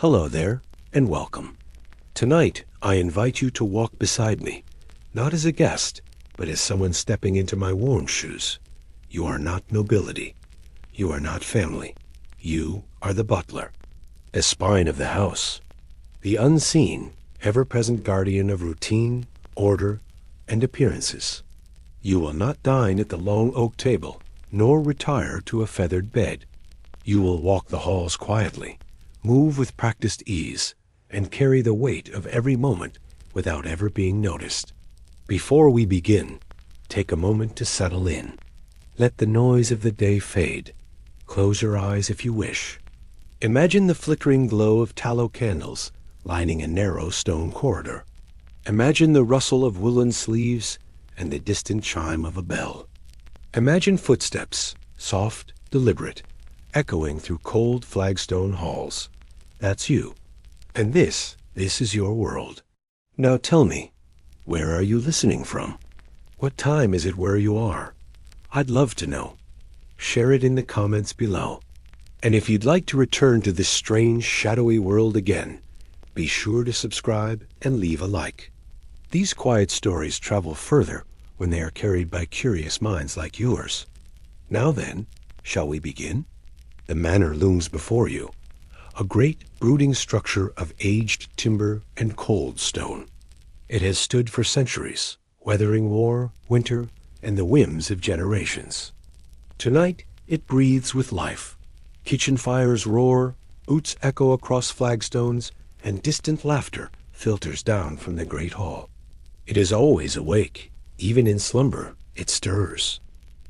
Hello there, and welcome. Tonight, I invite you to walk beside me, not as a guest, but as someone stepping into my worn shoes. You are not nobility. You are not family. You are the butler, a spine of the house, the unseen, ever-present guardian of routine, order, and appearances. You will not dine at the long oak table, nor retire to a feathered bed. You will walk the halls quietly, move with practiced ease, and carry the weight of every moment without ever being noticed. Before we begin, take a moment to settle in. Let the noise of the day fade. Close your eyes if you wish. Imagine the flickering glow of tallow candles lining a narrow stone corridor. Imagine the rustle of woolen sleeves and the distant chime of a bell. Imagine footsteps, soft, deliberate, echoing through cold flagstone halls. That's you. And this is your world. Now tell me, where are you listening from? What time is it where you are? I'd love to know. Share it in the comments below. And if you'd like to return to this strange, shadowy world again, be sure to subscribe and leave a like. These quiet stories travel further when they are carried by curious minds like yours. Now then, shall we begin? The manor looms before you, a great brooding structure of aged timber and cold stone. It has stood for centuries, weathering war, winter, and the whims of generations. Tonight, it breathes with life. Kitchen fires roar, oots echo across flagstones, and distant laughter filters down from the great hall. It is always awake. Even in slumber, it stirs.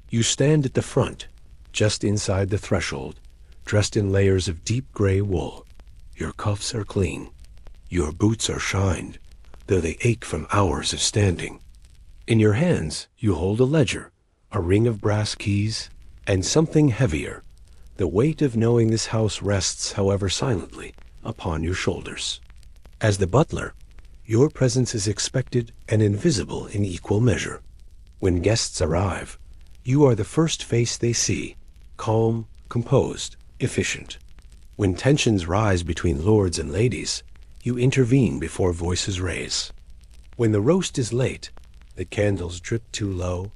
You stand at the front, just inside the threshold, dressed in layers of deep gray wool. Your cuffs are clean. Your boots are shined, though they ache from hours of standing. In your hands, you hold a ledger, a ring of brass keys, and something heavier, the weight of knowing this house rests, however silently, upon your shoulders. As the butler, your presence is expected and invisible in equal measure. When guests arrive, you are the first face they see, calm, composed, efficient. When tensions rise between lords and ladies, you intervene before voices raise. When the roast is late, the candles drip too low,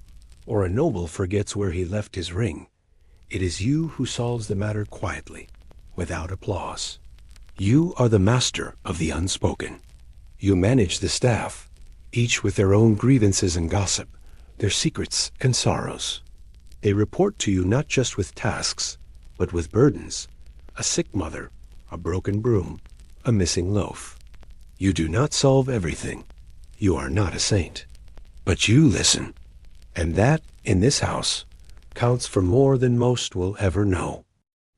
or a noble forgets where he left his ring, it is you who solves the matter quietly, without applause. You are the master of the unspoken. You manage the staff, each with their own grievances and gossip, their secrets and sorrows. They report to you not just with tasks, but with burdens, a sick mother, a broken broom, a missing loaf. You do not solve everything. You are not a saint. But you listen. And that, in this house, counts for more than most will ever know.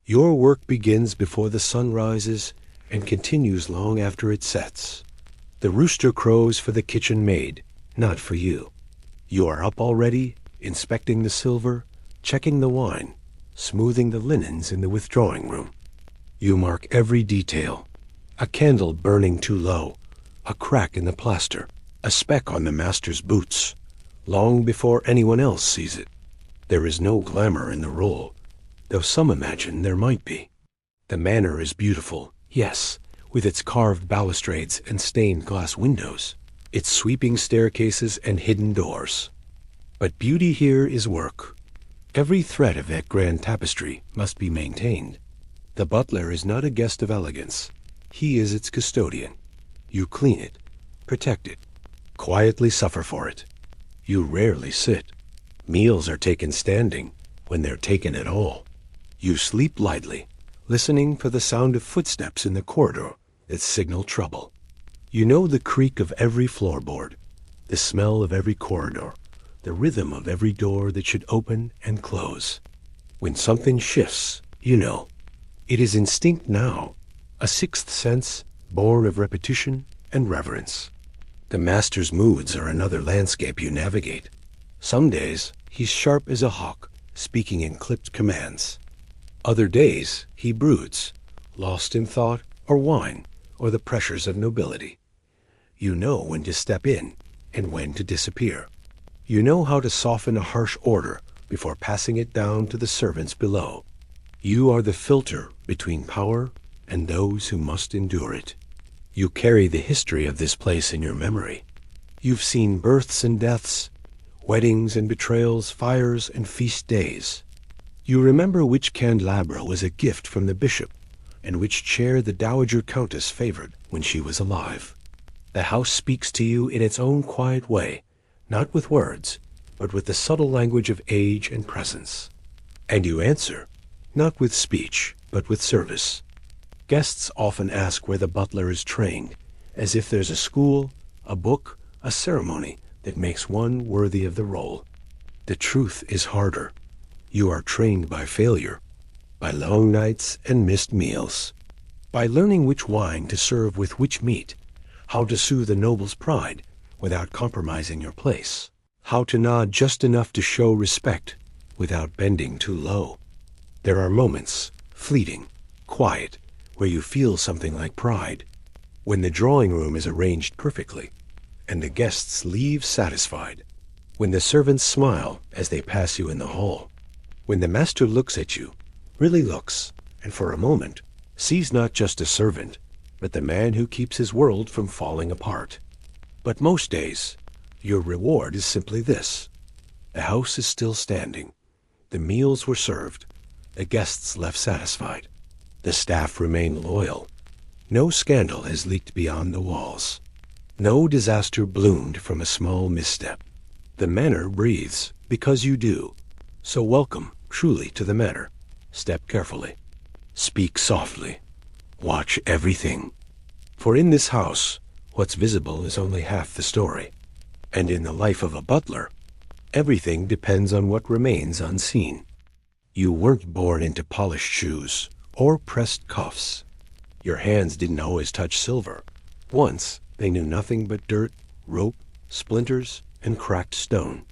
Your work begins before the sun rises and continues long after it sets. The rooster crows for the kitchen maid, not for you. You are up already, inspecting the silver, checking the wine, smoothing the linens in the withdrawing room. You mark every detail. A candle burning too low, a crack in the plaster, a speck on the master's boots, long before anyone else sees it. There is no glamour in the role, though some imagine there might be. The manor is beautiful, yes, with its carved balustrades and stained glass windows, its sweeping staircases and hidden doors. But beauty here is work. Every thread of that grand tapestry must be maintained. The butler is not a guest of elegance. He is its custodian. You clean it, protect it, quietly suffer for it. You rarely sit. Meals are taken standing, when they're taken at all. You sleep lightly, listening for the sound of footsteps in the corridor that signal trouble. You know the creak of every floorboard, the smell of every corridor, the rhythm of every door that should open and close. When something shifts, you know. It is instinct now, a sixth sense born of repetition and reverence. The master's moods are another landscape you navigate. Some days, he's sharp as a hawk, speaking in clipped commands. Other days, he broods, lost in thought or wine or the pressures of nobility. You know when to step in and when to disappear. You know how to soften a harsh order before passing it down to the servants below. You are the filter between power and those who must endure it. You carry the history of this place in your memory. You've seen births and deaths, weddings and betrayals, fires and feast days. You remember which candelabra was a gift from the bishop, and which chair the Dowager Countess favored when she was alive. The house speaks to you in its own quiet way, not with words, but with the subtle language of age and presence. And you answer, not with speech, but with service. Guests often ask where the butler is trained, as if there's a school, a book, a ceremony that makes one worthy of the role. The truth is harder. You are trained by failure, by long nights and missed meals, by learning which wine to serve with which meat, how to soothe a noble's pride without compromising your place, how to nod just enough to show respect without bending too low. There are moments, fleeting, quiet, where you feel something like pride, when the drawing room is arranged perfectly, and the guests leave satisfied, when the servants smile as they pass you in the hall, when the master looks at you, really looks, and for a moment sees not just a servant, but the man who keeps his world from falling apart. But most days, your reward is simply this. The house is still standing. The meals were served. The guests left satisfied. The staff remain loyal. No scandal has leaked beyond the walls. No disaster bloomed from a small misstep. The manor breathes because you do. So welcome, truly, to the manor. Step carefully. Speak softly. Watch everything. For in this house, what's visible is only half the story. And in the life of a butler, everything depends on what remains unseen. You weren't born into polished shoes or pressed cuffs. Your hands didn't always touch silver. Once, they knew nothing but dirt, rope, splinters, and cracked stone.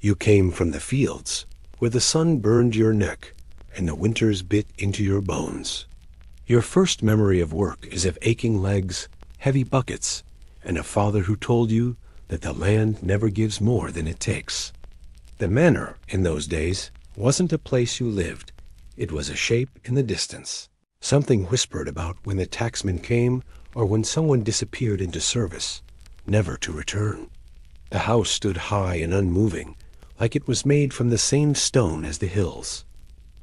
You came from the fields, where the sun burned your neck and the winters bit into your bones. Your first memory of work is of aching legs, heavy buckets, and a father who told you that the land never gives more than it takes. The manor, in those days, wasn't a place you lived. It was a shape in the distance, something whispered about when the tacksman came or when someone disappeared into service, never to return. The house stood high and unmoving, like it was made from the same stone as the hills.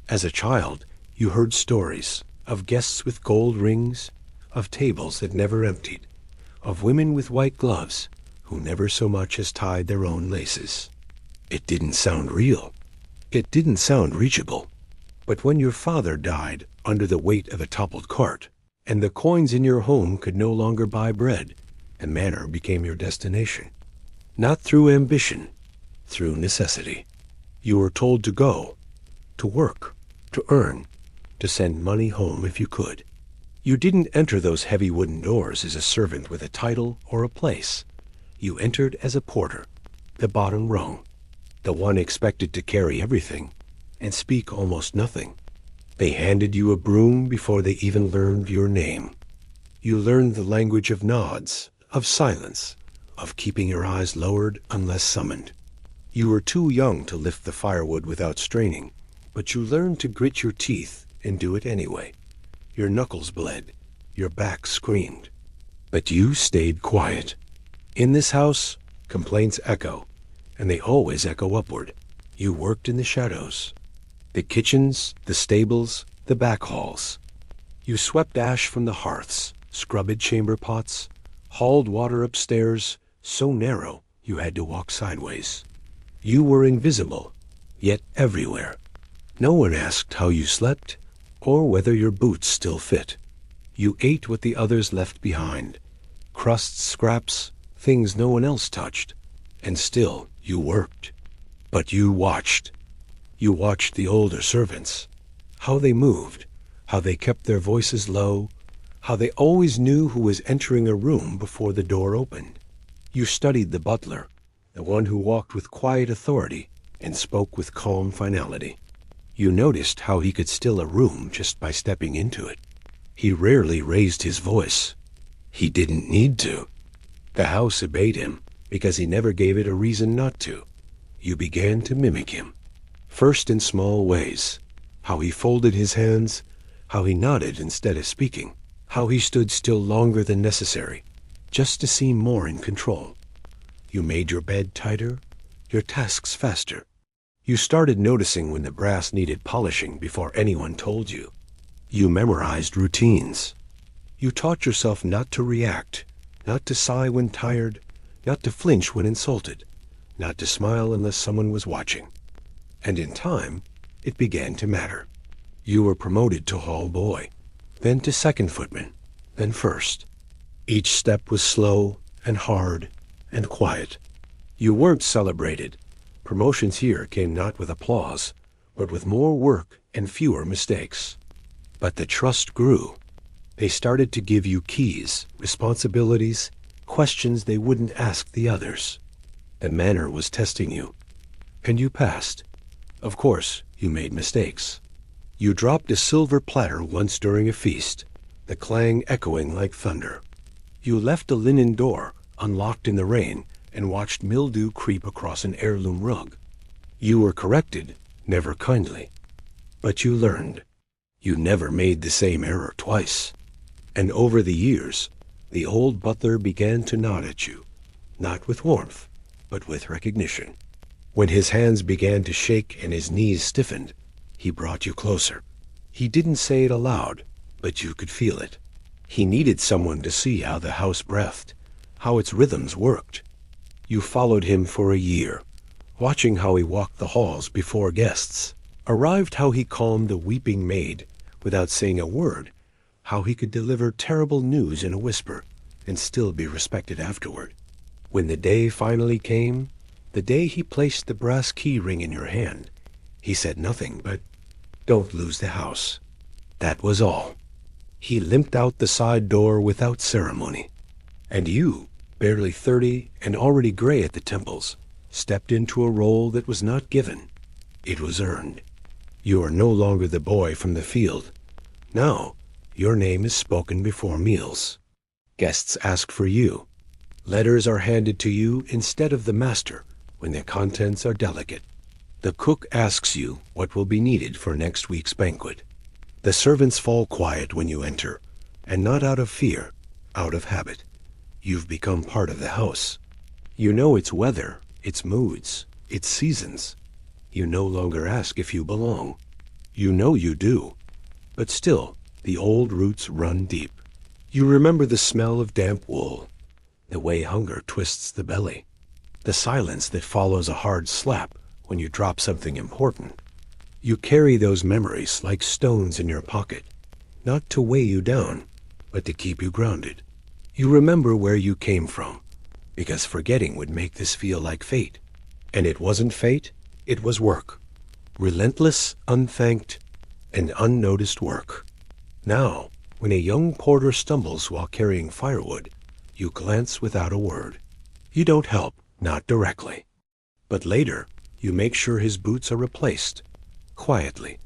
As a child, you heard stories of guests with gold rings, of tables that never emptied, of women with white gloves who never so much as tied their own laces. It didn't sound real. It didn't sound reachable. But when your father died under the weight of a toppled cart, and the coins in your home could no longer buy bread, the manor became your destination. Not through ambition, through necessity. You were told to go, to work, to earn, to send money home if you could. You didn't enter those heavy wooden doors as a servant with a title or a place. You entered as a porter, the bottom rung, the one expected to carry everything and speak almost nothing. They handed you a broom before they even learned your name. You learned the language of nods, of silence, of keeping your eyes lowered unless summoned. You were too young to lift the firewood without straining, but you learned to grit your teeth and do it anyway. Your knuckles bled, your back screamed, but you stayed quiet. In this house, complaints echo, and they always echo upward. You worked in the shadows. The kitchens, the stables, the back halls. You swept ash from the hearths, scrubbed chamber pots, hauled water upstairs, so narrow you had to walk sideways. You were invisible, yet everywhere. No one asked how you slept, or whether your boots still fit. You ate what the others left behind, crusts, scraps, things no one else touched, and still you worked. But you watched. You watched the older servants, how they moved, how they kept their voices low, how they always knew who was entering a room before the door opened. You studied the butler, the one who walked with quiet authority and spoke with calm finality. You noticed how he could still a room just by stepping into it. He rarely raised his voice. He didn't need to. The house obeyed him because he never gave it a reason not to. You began to mimic him, first in small ways, how he folded his hands, how he nodded instead of speaking, how he stood still longer than necessary, just to seem more in control. You made your bed tighter, your tasks faster. You started noticing when the brass needed polishing before anyone told you. You memorized routines. You taught yourself not to react, not to sigh when tired, not to flinch when insulted, not to smile unless someone was watching. And in time, it began to matter. You were promoted to hall boy, then to second footman, then first. Each step was slow and hard and quiet. You weren't celebrated. Promotions here came not with applause, but with more work and fewer mistakes. But the trust grew. They started to give you keys, responsibilities, questions they wouldn't ask the others. The manor was testing you, and you passed. Of course, you made mistakes. You dropped a silver platter once during a feast, the clang echoing like thunder. You left a linen door unlocked in the rain and watched mildew creep across an heirloom rug. You were corrected, never kindly. But you learned. You never made the same error twice. And over the years, the old butler began to nod at you, not with warmth, but with recognition. When his hands began to shake and his knees stiffened, he brought you closer. He didn't say it aloud, but you could feel it. He needed someone to see how the house breathed, how its rhythms worked. You followed him for a year, watching how he walked the halls before guests, arrived how he calmed a weeping maid without saying a word, how he could deliver terrible news in a whisper and still be respected afterward. When the day finally came, the day he placed the brass key ring in your hand, he said nothing but, "Don't lose the house." That was all. He limped out the side door without ceremony. And you, barely 30 and already gray at the temples, stepped into a role that was not given. It was earned. You are no longer the boy from the field. Now, your name is spoken before meals. Guests ask for you. Letters are handed to you instead of the master when the contents are delicate. The cook asks you what will be needed for next week's banquet. The servants fall quiet when you enter, and not out of fear, out of habit. You've become part of the house. You know its weather, its moods, its seasons. You no longer ask if you belong. You know you do. But still, the old roots run deep. You remember the smell of damp wool, the way hunger twists the belly, the silence that follows a hard slap when you drop something important. You carry those memories like stones in your pocket, not to weigh you down, but to keep you grounded. You remember where you came from, because forgetting would make this feel like fate. And it wasn't fate, it was work. Relentless, unthanked, and unnoticed work. Now, when a young porter stumbles while carrying firewood, you glance without a word. You don't help, not directly. But later, you make sure his boots are replaced. Quietly.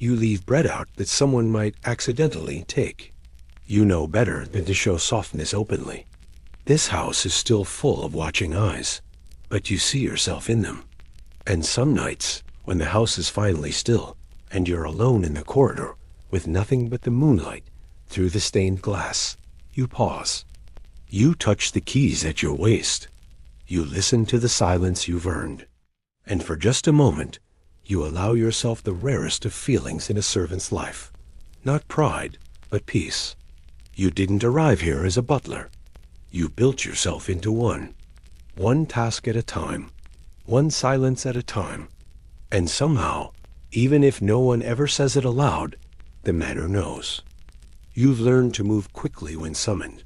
You leave bread out that someone might accidentally take. You know better than to show softness openly. This house is still full of watching eyes, but you see yourself in them. And some nights, when the house is finally still, and you're alone in the corridor, with nothing but the moonlight through the stained glass, you pause. You touch the keys at your waist. You listen to the silence you've earned. And for just a moment, you allow yourself the rarest of feelings in a servant's life. Not pride, but peace. You didn't arrive here as a butler. You built yourself into one. One task at a time. One silence at a time. And somehow, even if no one ever says it aloud, the manor knows. You've learned to move quickly when summoned.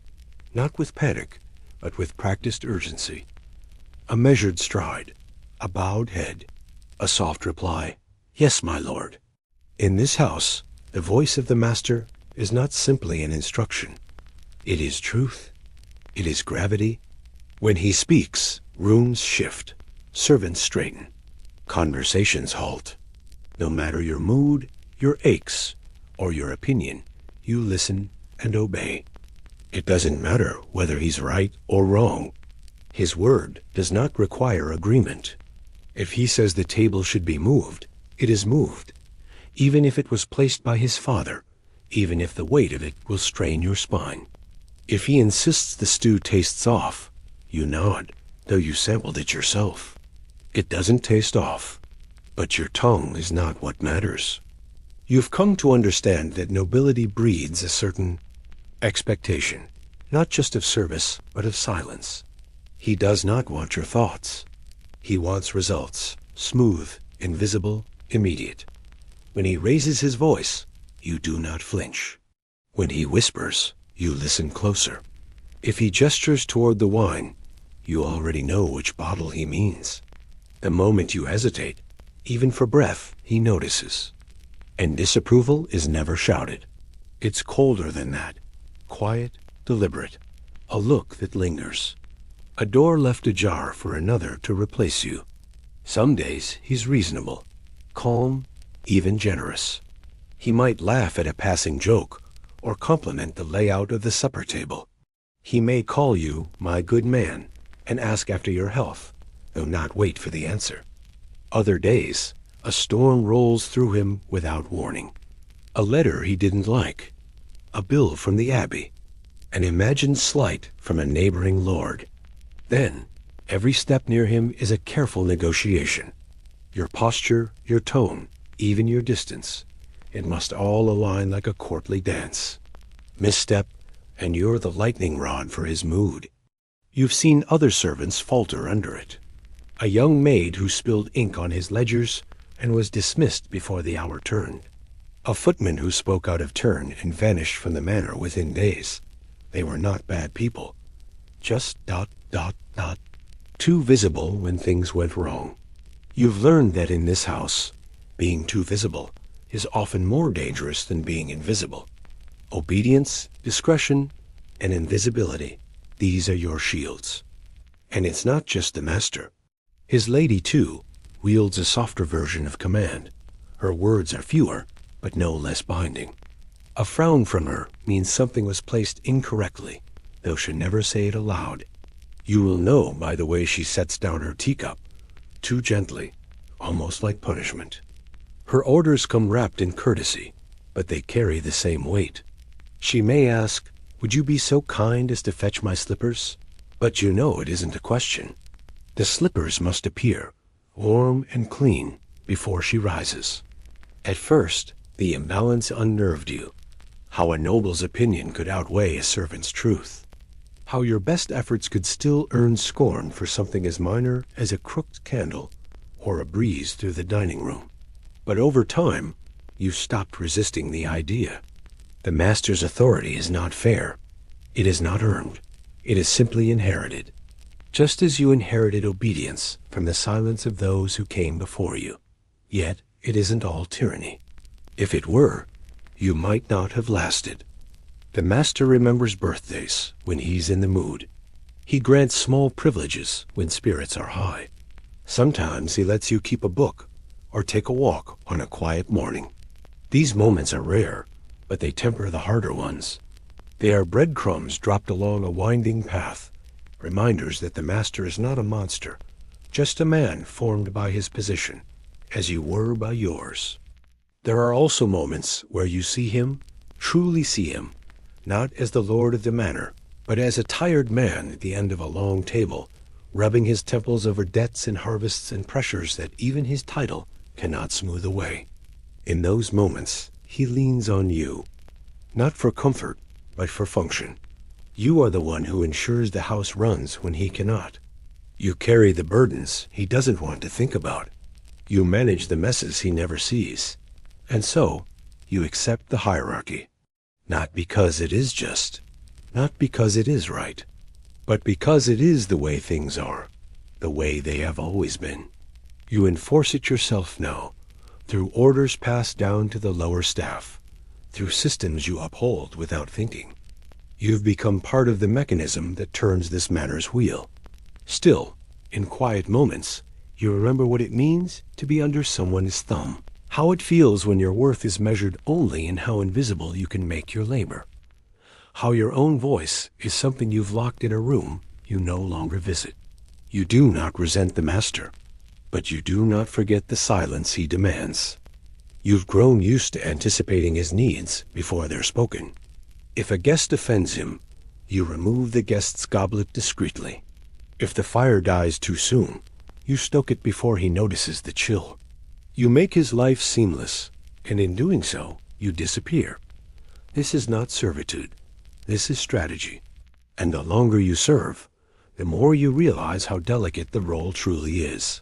Not with panic, but with practiced urgency. A measured stride. A bowed head. A soft reply, "Yes, my lord." In this house, the voice of the master is not simply an instruction. It is truth. It is gravity. When he speaks, rooms shift, servants straighten, conversations halt. No matter your mood, your aches, or your opinion, you listen and obey. It doesn't matter whether he's right or wrong. His word does not require agreement. If he says the table should be moved, it is moved, even if it was placed by his father, even if the weight of it will strain your spine. If he insists the stew tastes off, you nod, though you sampled it yourself. It doesn't taste off, but your tongue is not what matters. You've come to understand that nobility breeds a certain expectation, not just of service, but of silence. He does not want your thoughts. He wants results, smooth, invisible, immediate. When he raises his voice, you do not flinch. When he whispers, you listen closer. If he gestures toward the wine, you already know which bottle he means. The moment you hesitate, even for breath, he notices. And disapproval is never shouted. It's colder than that. Quiet, deliberate. A look that lingers. A door left ajar for another to replace you. Some days he's reasonable, calm, even generous. He might laugh at a passing joke or compliment the layout of the supper table. He may call you my good man and ask after your health, though not wait for the answer. Other days, a storm rolls through him without warning. A letter he didn't like, a bill from the abbey, an imagined slight from a neighboring lord. Then, every step near him is a careful negotiation. Your posture, your tone, even your distance, it must all align like a courtly dance. Misstep, and you're the lightning rod for his mood. You've seen other servants falter under it. A young maid who spilled ink on his ledgers and was dismissed before the hour turned. A footman who spoke out of turn and vanished from the manor within days. They were not bad people. Just ... too visible when things went wrong. You've learned that in this house, being too visible is often more dangerous than being invisible. Obedience, discretion, and invisibility, these are your shields. And it's not just the master. His lady, too, wields a softer version of command. Her words are fewer, but no less binding. A frown from her means something was placed incorrectly, though she'll never say it aloud. You will know by the way she sets down her teacup, too gently, almost like punishment. Her orders come wrapped in courtesy, but they carry the same weight. She may ask, "Would you be so kind as to fetch my slippers?" But you know it isn't a question. The slippers must appear, warm and clean, before she rises. At first, the imbalance unnerved you. How a noble's opinion could outweigh a servant's truth. How your best efforts could still earn scorn for something as minor as a crooked candle or a breeze through the dining room. But over time, you stopped resisting the idea. The master's authority is not fair. It is not earned. It is simply inherited. Just as you inherited obedience from the silence of those who came before you. Yet it isn't all tyranny. If it were, you might not have lasted. The master remembers birthdays when he's in the mood. He grants small privileges when spirits are high. Sometimes he lets you keep a book or take a walk on a quiet morning. These moments are rare, but they temper the harder ones. They are breadcrumbs dropped along a winding path, reminders that the master is not a monster, just a man formed by his position, as you were by yours. There are also moments where you see him, truly see him, not as the lord of the manor, but as a tired man at the end of a long table, rubbing his temples over debts and harvests and pressures that even his title cannot smooth away. In those moments, he leans on you, not for comfort, but for function. You are the one who ensures the house runs when he cannot. You carry the burdens he doesn't want to think about. You manage the messes he never sees. And so, you accept the hierarchy. Not because it is just, not because it is right, but because it is the way things are, the way they have always been. You enforce it yourself now, through orders passed down to the lower staff, through systems you uphold without thinking. You've become part of the mechanism that turns this manor's wheel. Still, in quiet moments, you remember what it means to be under someone's thumb, how it feels when your worth is measured only in how invisible you can make your labor, how your own voice is something you've locked in a room you no longer visit. You do not resent the master, but you do not forget the silence he demands. You've grown used to anticipating his needs before they're spoken. If a guest offends him, you remove the guest's goblet discreetly. If the fire dies too soon, you stoke it before he notices the chill. You make his life seamless, and in doing so, you disappear. This is not servitude. This is strategy. And the longer you serve, the more you realize how delicate the role truly is.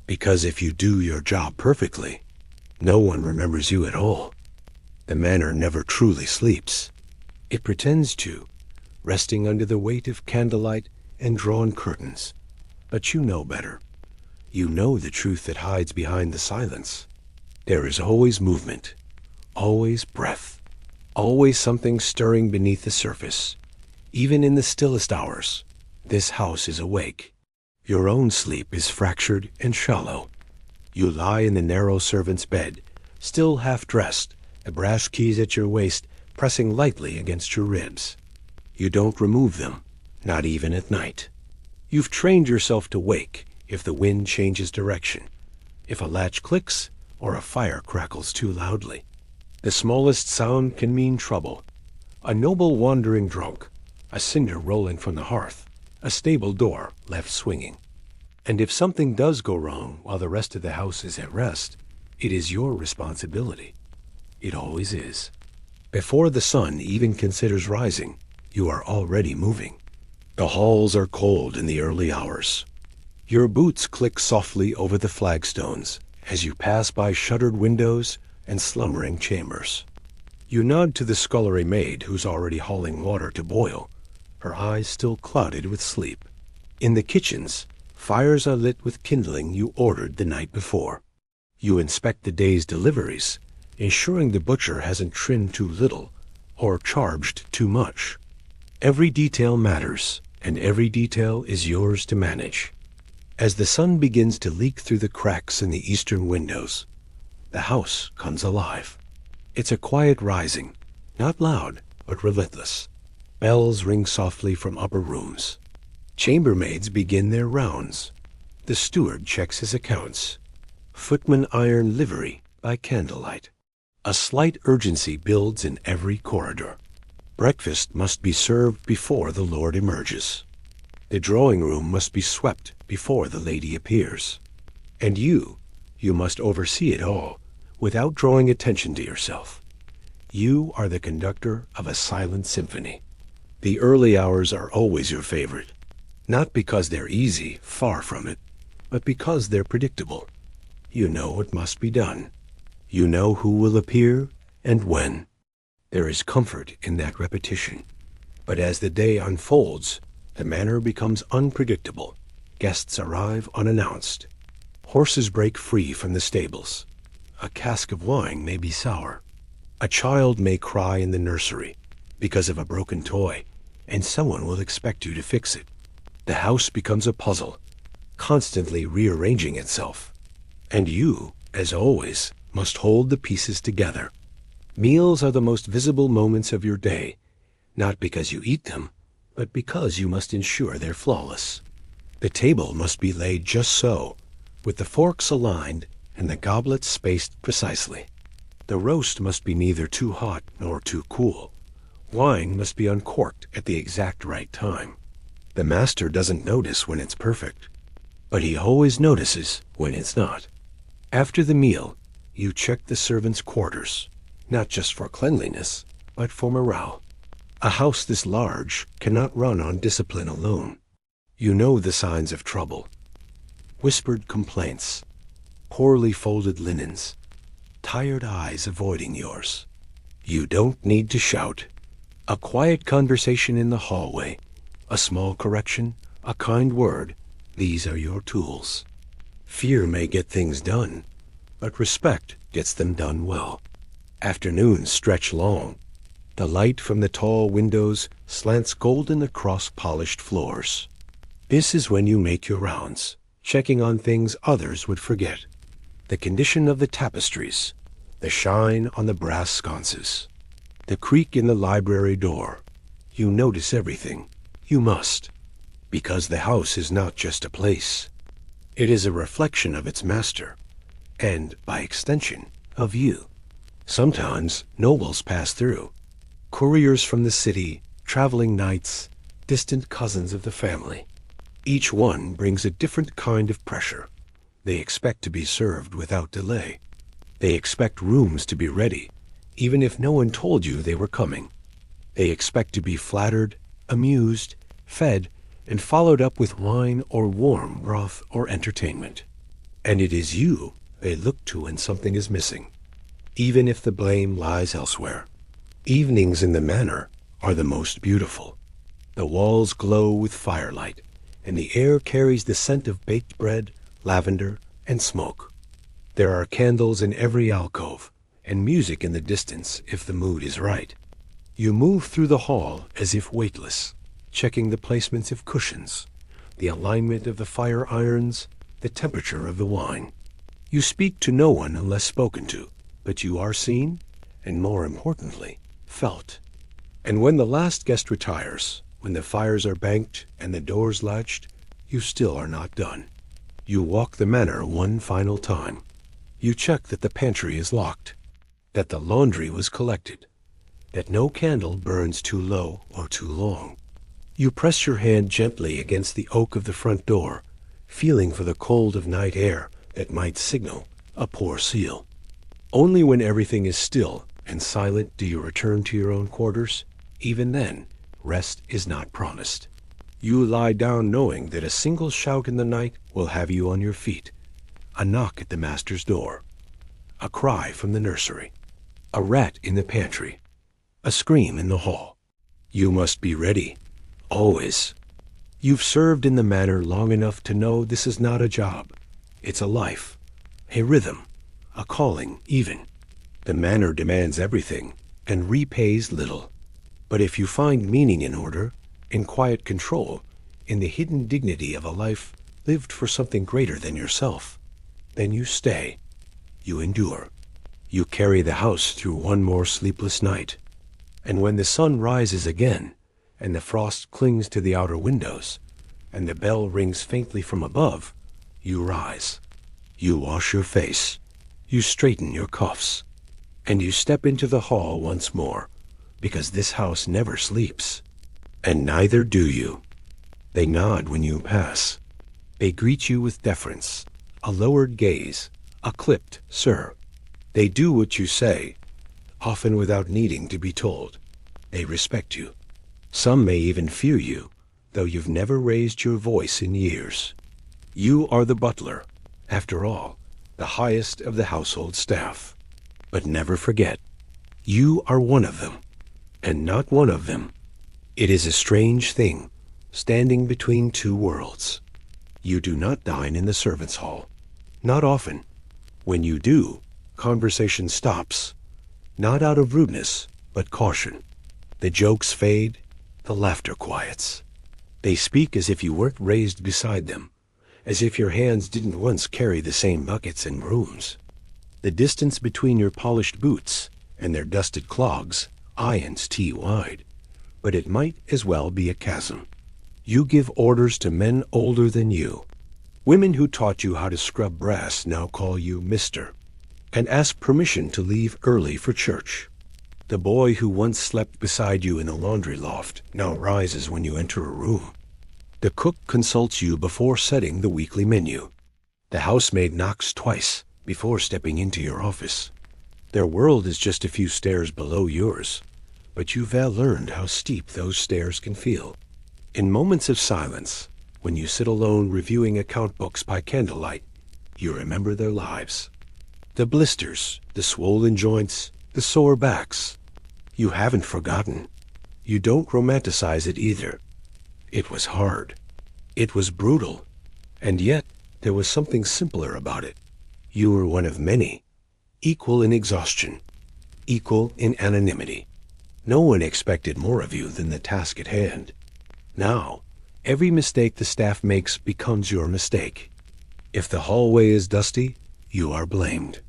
Because if you do your job perfectly, no one remembers you at all. The manor never truly sleeps. It pretends to, resting under the weight of candlelight and drawn curtains. But you know better. You know the truth that hides behind the silence. There is always movement, always breath, always something stirring beneath the surface. Even in the stillest hours, this house is awake. Your own sleep is fractured and shallow. You lie in the narrow servant's bed, still half-dressed, the brass keys at your waist pressing lightly against your ribs. You don't remove them, not even at night. You've trained yourself to wake if the wind changes direction, if a latch clicks or a fire crackles too loudly. The smallest sound can mean trouble. A noble wandering drunk, a cinder rolling from the hearth, a stable door left swinging. And if something does go wrong while the rest of the house is at rest, it is your responsibility. It always is. Before the sun even considers rising, you are already moving. The halls are cold in the early hours. Your boots click softly over the flagstones as you pass by shuttered windows and slumbering chambers. You nod to the scullery maid who's already hauling water to boil, her eyes still clouded with sleep. In the kitchens, fires are lit with kindling you ordered the night before. You inspect the day's deliveries, ensuring the butcher hasn't trimmed too little or charged too much. Every detail matters, and every detail is yours to manage. As the sun begins to leak through the cracks in the eastern windows, the house comes alive. It's a quiet rising, not loud, but relentless. Bells ring softly from upper rooms. Chambermaids begin their rounds. The steward checks his accounts. Footmen iron livery by candlelight. A slight urgency builds in every corridor. Breakfast must be served before the lord emerges. The drawing room must be swept before the lady appears. And you must oversee it all without drawing attention to yourself. You are the conductor of a silent symphony. The early hours are always your favorite, not because they're easy, far from it, but because they're predictable. You know what must be done. You know who will appear and when. There is comfort in that repetition. But as the day unfolds, the manor becomes unpredictable. Guests arrive unannounced. Horses break free from the stables. A cask of wine may be sour. A child may cry in the nursery because of a broken toy, and someone will expect you to fix it. The house becomes a puzzle, constantly rearranging itself. And you, as always, must hold the pieces together. Meals are the most visible moments of your day, not because you eat them, but because you must ensure they're flawless. The table must be laid just so, with the forks aligned and the goblets spaced precisely. The roast must be neither too hot nor too cool. Wine must be uncorked at the exact right time. The master doesn't notice when it's perfect, but he always notices when it's not. After the meal, you check the servants' quarters, not just for cleanliness, but for morale. A house this large cannot run on discipline alone. You know the signs of trouble. Whispered complaints, poorly folded linens, tired eyes avoiding yours. You don't need to shout. A quiet conversation in the hallway, a small correction, a kind word, these are your tools. Fear may get things done, but respect gets them done well. Afternoons stretch long. The light from the tall windows slants golden across polished floors. This is when you make your rounds, checking on things others would forget. The condition of the tapestries, the shine on the brass sconces, the creak in the library door. You notice everything. You must, because the house is not just a place. It is a reflection of its master, and, by extension, of you. Sometimes nobles pass through, couriers from the city, traveling knights, distant cousins of the family. Each one brings a different kind of pressure. They expect to be served without delay. They expect rooms to be ready, even if no one told you they were coming. They expect to be flattered, amused, fed, and followed up with wine or warm broth or entertainment. And it is you they look to when something is missing, even if the blame lies elsewhere. Evenings in the manor are the most beautiful. The walls glow with firelight, and the air carries the scent of baked bread, lavender, and smoke. There are candles in every alcove, and music in the distance if the mood is right. You move through the hall as if weightless, checking the placements of cushions, the alignment of the fire irons, the temperature of the wine. You speak to no one unless spoken to, but you are seen, and more importantly, felt. And when the last guest retires, when the fires are banked and the doors latched, you still are not done. You walk the manor one final time. You check that the pantry is locked, that the laundry was collected, that no candle burns too low or too long. You press your hand gently against the oak of the front door, feeling for the cold of night air that might signal a poor seal. Only when everything is still and silent do you return to your own quarters. Even then, rest is not promised. You lie down knowing that a single shout in the night will have you on your feet. A knock at the master's door, a cry from the nursery, a rat in the pantry, a scream in the hall. You must be ready, always. You've served in the manor long enough to know this is not a job. It's a life, a rhythm, a calling even. The manor demands everything and repays little. But if you find meaning in order, in quiet control, in the hidden dignity of a life lived for something greater than yourself, then you stay. You endure. You carry the house through one more sleepless night. And when the sun rises again, and the frost clings to the outer windows, and the bell rings faintly from above, you rise. You wash your face. You straighten your cuffs. And you step into the hall once more, because this house never sleeps. And neither do you. They nod when you pass. They greet you with deference, a lowered gaze, a clipped "sir." They do what you say, often without needing to be told. They respect you. Some may even fear you, though you've never raised your voice in years. You are the butler, after all, the highest of the household staff. But never forget, you are one of them, and not one of them. It is a strange thing, standing between two worlds. You do not dine in the servants' hall. Not often. When you do, conversation stops, not out of rudeness, but caution. The jokes fade, the laughter quiets. They speak as if you weren't raised beside them, as if your hands didn't once carry the same buckets and brooms. The distance between your polished boots and their dusted clogs ions tea wide, but it might as well be a chasm. You give orders to men older than you. Women who taught you how to scrub brass now call you Mr. and ask permission to leave early for church. The boy who once slept beside you in the laundry loft now rises when you enter a room. The cook consults you before setting the weekly menu. The housemaid knocks twice before stepping into your office. Their world is just a few stairs below yours, but you've learned how steep those stairs can feel. In moments of silence, when you sit alone reviewing account books by candlelight, you remember their lives. The blisters, the swollen joints, the sore backs. You haven't forgotten. You don't romanticize it either. It was hard. It was brutal. And yet, there was something simpler about it. You were one of many, equal in exhaustion, equal in anonymity. No one expected more of you than the task at hand. Now, every mistake the staff makes becomes your mistake. If the hallway is dusty, you are blamed.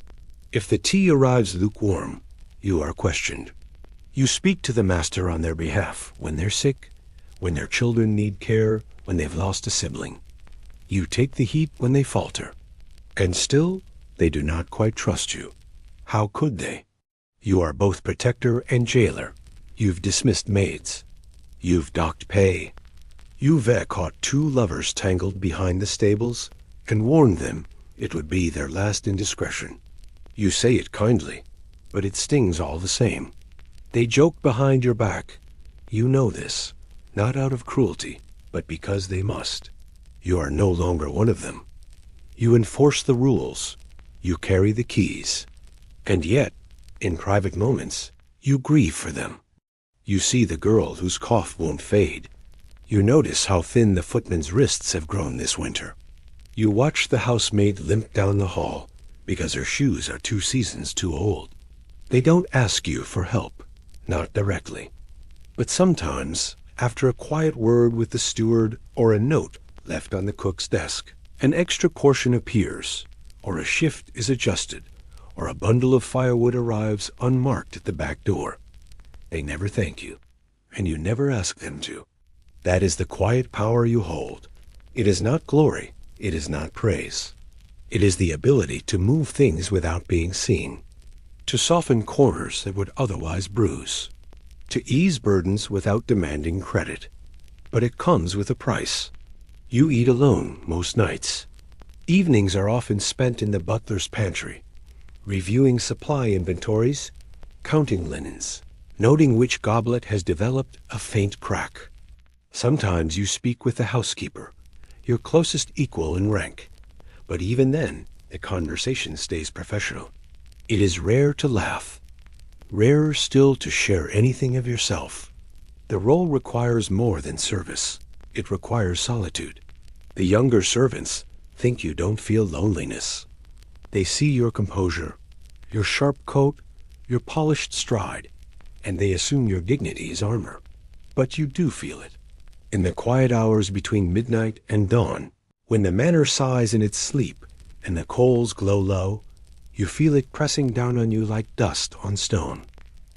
If the tea arrives lukewarm, you are questioned. You speak to the master on their behalf when they're sick, when their children need care, when they've lost a sibling. You take the heat when they falter. And still, they do not quite trust you. How could they? You are both protector and jailer. You've dismissed maids. You've docked pay. You've caught two lovers tangled behind the stables and warned them it would be their last indiscretion. You say it kindly, but it stings all the same. They joke behind your back. You know this, not out of cruelty, but because they must. You are no longer one of them. You enforce the rules. You carry the keys. And yet, in private moments, you grieve for them. You see the girl whose cough won't fade. You notice how thin the footman's wrists have grown this winter. You watch the housemaid limp down the hall because her shoes are 2 seasons too old. They don't ask you for help, not directly. But sometimes, after a quiet word with the steward or a note left on the cook's desk, an extra portion appears, or a shift is adjusted, or a bundle of firewood arrives unmarked at the back door. They never thank you, and you never ask them to. That is the quiet power you hold. It is not glory. It is not praise. It is the ability to move things without being seen, to soften corners that would otherwise bruise, to ease burdens without demanding credit. But it comes with a price. You eat alone most nights. Evenings are often spent in the butler's pantry, reviewing supply inventories, counting linens, noting which goblet has developed a faint crack. Sometimes you speak with the housekeeper, your closest equal in rank, but even then, the conversation stays professional. It is rare to laugh, rarer still to share anything of yourself. The role requires more than service. It requires solitude. The younger servants think you don't feel loneliness. They see your composure, your sharp coat, your polished stride, and they assume your dignity is armor. But you do feel it. In the quiet hours between midnight and dawn, when the manor sighs in its sleep and the coals glow low, you feel it pressing down on you like dust on stone.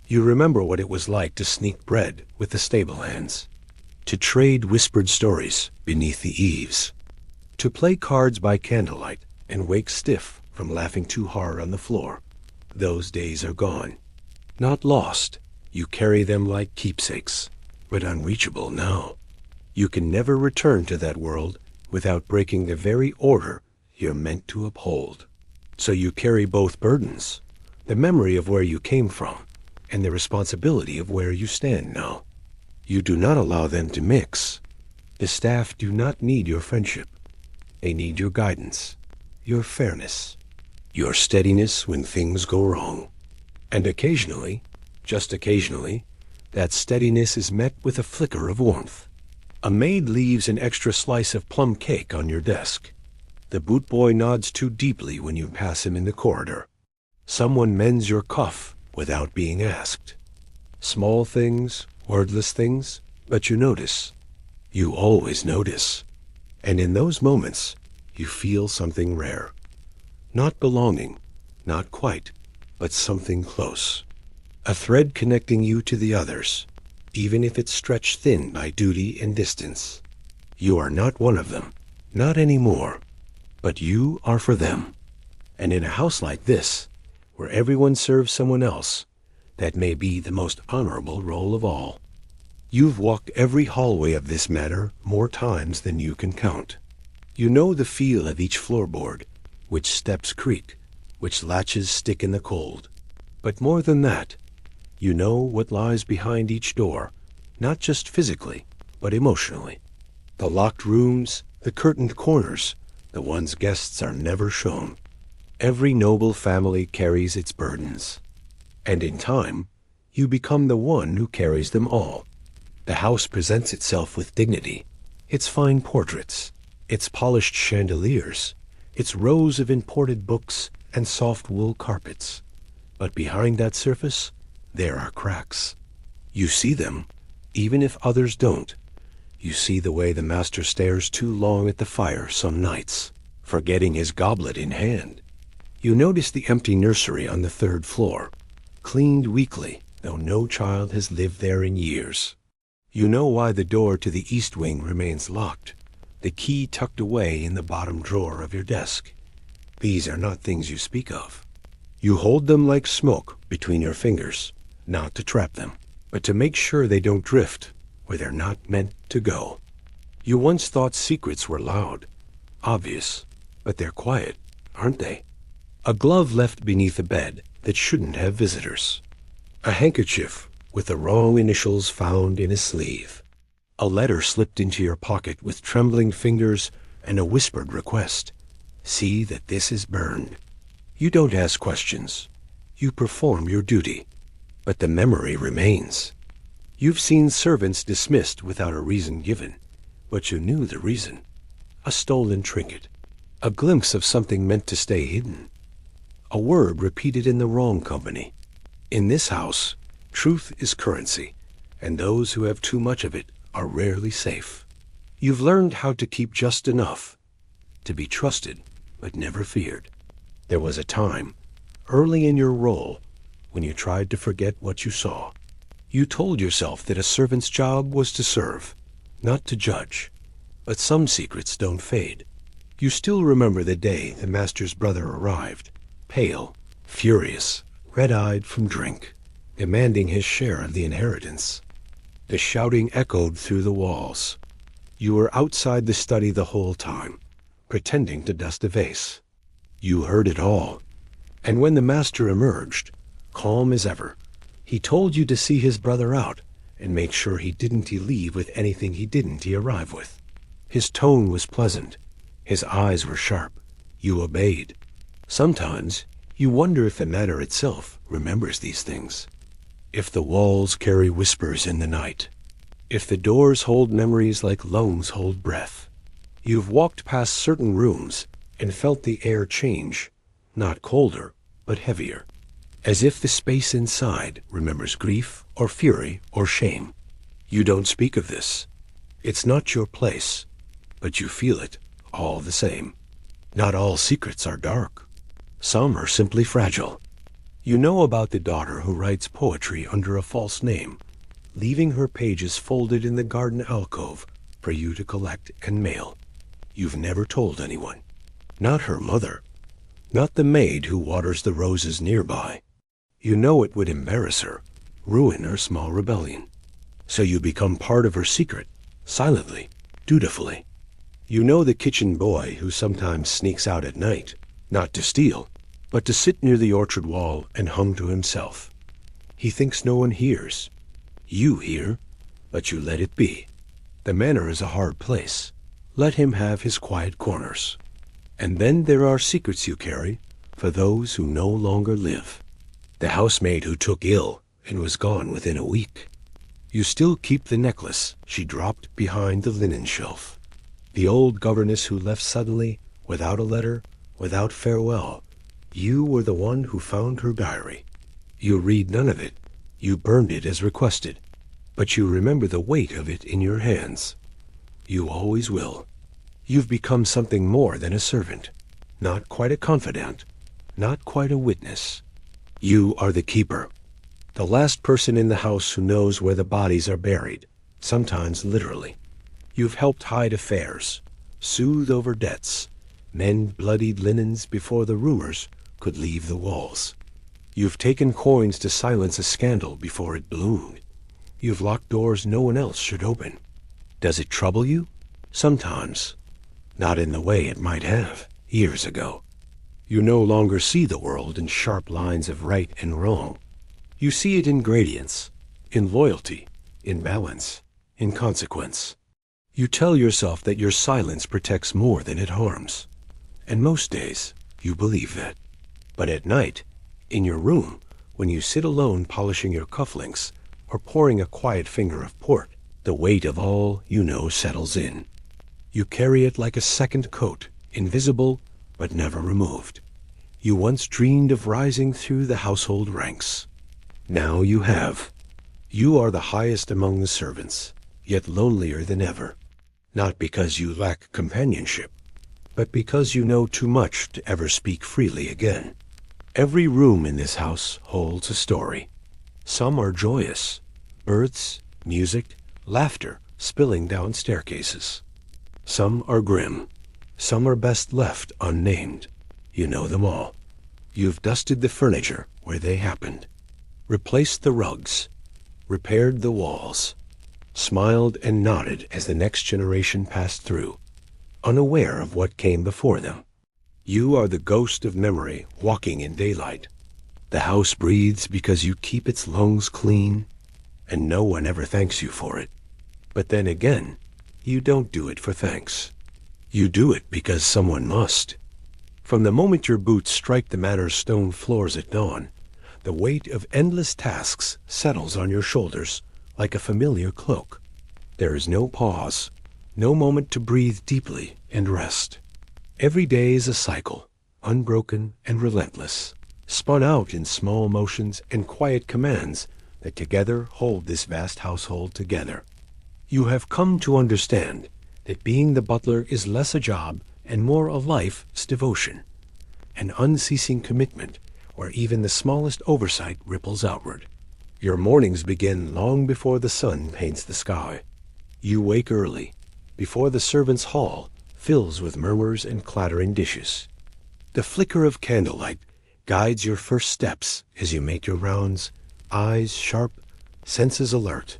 You remember what it was like to sneak bread with the stable hands, to trade whispered stories beneath the eaves, to play cards by candlelight and wake stiff from laughing too hard on the floor. Those days are gone. Not lost. You carry them like keepsakes, but unreachable now. You can never return to that world without breaking the very order you're meant to uphold. So you carry both burdens, the memory of where you came from and the responsibility of where you stand now. You do not allow them to mix. The staff do not need your friendship. They need your guidance, your fairness, your steadiness when things go wrong. And occasionally, just occasionally, that steadiness is met with a flicker of warmth. A maid leaves an extra slice of plum cake on your desk. The boot boy nods too deeply when you pass him in the corridor. Someone mends your cuff without being asked. Small things, wordless things, but you notice. You always notice. And in those moments, you feel something rare. Not belonging, not quite, but something close. A thread connecting you to the others, even if it's stretched thin by duty and distance. You are not one of them, not anymore, but you are for them. And in a house like this, where everyone serves someone else, that may be the most honorable role of all. You've walked every hallway of this manor more times than you can count. You know the feel of each floorboard, which steps creak, which latches stick in the cold. But more than that, you know what lies behind each door, not just physically, but emotionally. The locked rooms, the curtained corners, the ones guests are never shown. Every noble family carries its burdens. And in time, you become the one who carries them all. The house presents itself with dignity, its fine portraits, its polished chandeliers, its rows of imported books and soft wool carpets. But behind that surface, there are cracks. You see them, even if others don't. You see the way the master stares too long at the fire some nights, forgetting his goblet in hand. You notice the empty nursery on the 3rd floor, cleaned weekly, though no child has lived there in years. You know why the door to the east wing remains locked, the key tucked away in the bottom drawer of your desk. These are not things you speak of. You hold them like smoke between your fingers, not to trap them, but to make sure they don't drift where they're not meant to go. You once thought secrets were loud, obvious, but they're quiet, aren't they? A glove left beneath a bed that shouldn't have visitors. A handkerchief with the wrong initials found in a sleeve. A letter slipped into your pocket with trembling fingers and a whispered request. See that this is burned. You don't ask questions. You perform your duty. But the memory remains. You've seen servants dismissed without a reason given, but you knew the reason. A stolen trinket. A glimpse of something meant to stay hidden. A word repeated in the wrong company. In this house, truth is currency, and those who have too much of it are rarely safe. You've learned how to keep just enough, to be trusted but never feared. There was a time, early in your role, when you tried to forget what you saw. You told yourself that a servant's job was to serve, not to judge. But some secrets don't fade. You still remember the day the master's brother arrived, pale, furious, red-eyed from drink, demanding his share of the inheritance. The shouting echoed through the walls. You were outside the study the whole time, pretending to dust a vase. You heard it all. And when the master emerged, calm as ever, he told you to see his brother out and make sure he didn't leave with anything he didn't arrive with. His tone was pleasant. His eyes were sharp. You obeyed. Sometimes you wonder if the matter itself remembers these things. If the walls carry whispers in the night. If the doors hold memories like lungs hold breath. You've walked past certain rooms and felt the air change, not colder, but heavier, as if the space inside remembers grief or fury or shame. You don't speak of this. It's not your place, but you feel it all the same. Not all secrets are dark. Some are simply fragile. You know about the daughter who writes poetry under a false name, leaving her pages folded in the garden alcove for you to collect and mail. You've never told anyone. Not her mother. Not the maid who waters the roses nearby. You know it would embarrass her, ruin her small rebellion. So you become part of her secret, silently, dutifully. You know the kitchen boy who sometimes sneaks out at night, not to steal, but to sit near the orchard wall and hum to himself. He thinks no one hears. You hear, but you let it be. The manor is a hard place. Let him have his quiet corners. And then there are secrets you carry for those who no longer live. The housemaid who took ill and was gone within a week. You still keep the necklace she dropped behind the linen shelf. The old governess who left suddenly, without a letter, without farewell. You were the one who found her diary. You read none of it. You burned it as requested. But you remember the weight of it in your hands. You always will. You've become something more than a servant. Not quite a confidant. Not quite a witness. You are the keeper. The last person in the house who knows where the bodies are buried, sometimes literally. You've helped hide affairs, soothe over debts, mend bloodied linens before the rumors could leave the walls. You've taken coins to silence a scandal before it bloomed. You've locked doors no one else should open. Does it trouble you? Sometimes. Not in the way it might have years ago. You no longer see the world in sharp lines of right and wrong. You see it in gradients, in loyalty, in balance, in consequence. You tell yourself that your silence protects more than it harms. And most days, you believe that. But at night, in your room, when you sit alone polishing your cufflinks or pouring a quiet finger of port, the weight of all you know settles in. You carry it like a second coat, invisible but never removed. You once dreamed of rising through the household ranks. Now you have. You are the highest among the servants, yet lonelier than ever. Not because you lack companionship, but because you know too much to ever speak freely again. Every room in this house holds a story. Some are joyous, births, music, laughter spilling down staircases. Some are grim. Some are best left unnamed. You know them all. You've dusted the furniture where they happened, replaced the rugs, repaired the walls, smiled and nodded as the next generation passed through, unaware of what came before them. You are the ghost of memory walking in daylight. The house breathes because you keep its lungs clean, and no one ever thanks you for it. But then again, you don't do it for thanks. You do it because someone must. From the moment your boots strike the manor's stone floors at dawn, the weight of endless tasks settles on your shoulders like a familiar cloak. There is no pause, no moment to breathe deeply and rest. Every day is a cycle, unbroken and relentless, spun out in small motions and quiet commands that together hold this vast household together. You have come to understand that being the butler is less a job and more a life's devotion, an unceasing commitment where even the smallest oversight ripples outward. Your mornings begin long before the sun paints the sky. You wake early, before the servants' hall fills with murmurs and clattering dishes. The flicker of candlelight guides your first steps as you make your rounds, eyes sharp, senses alert.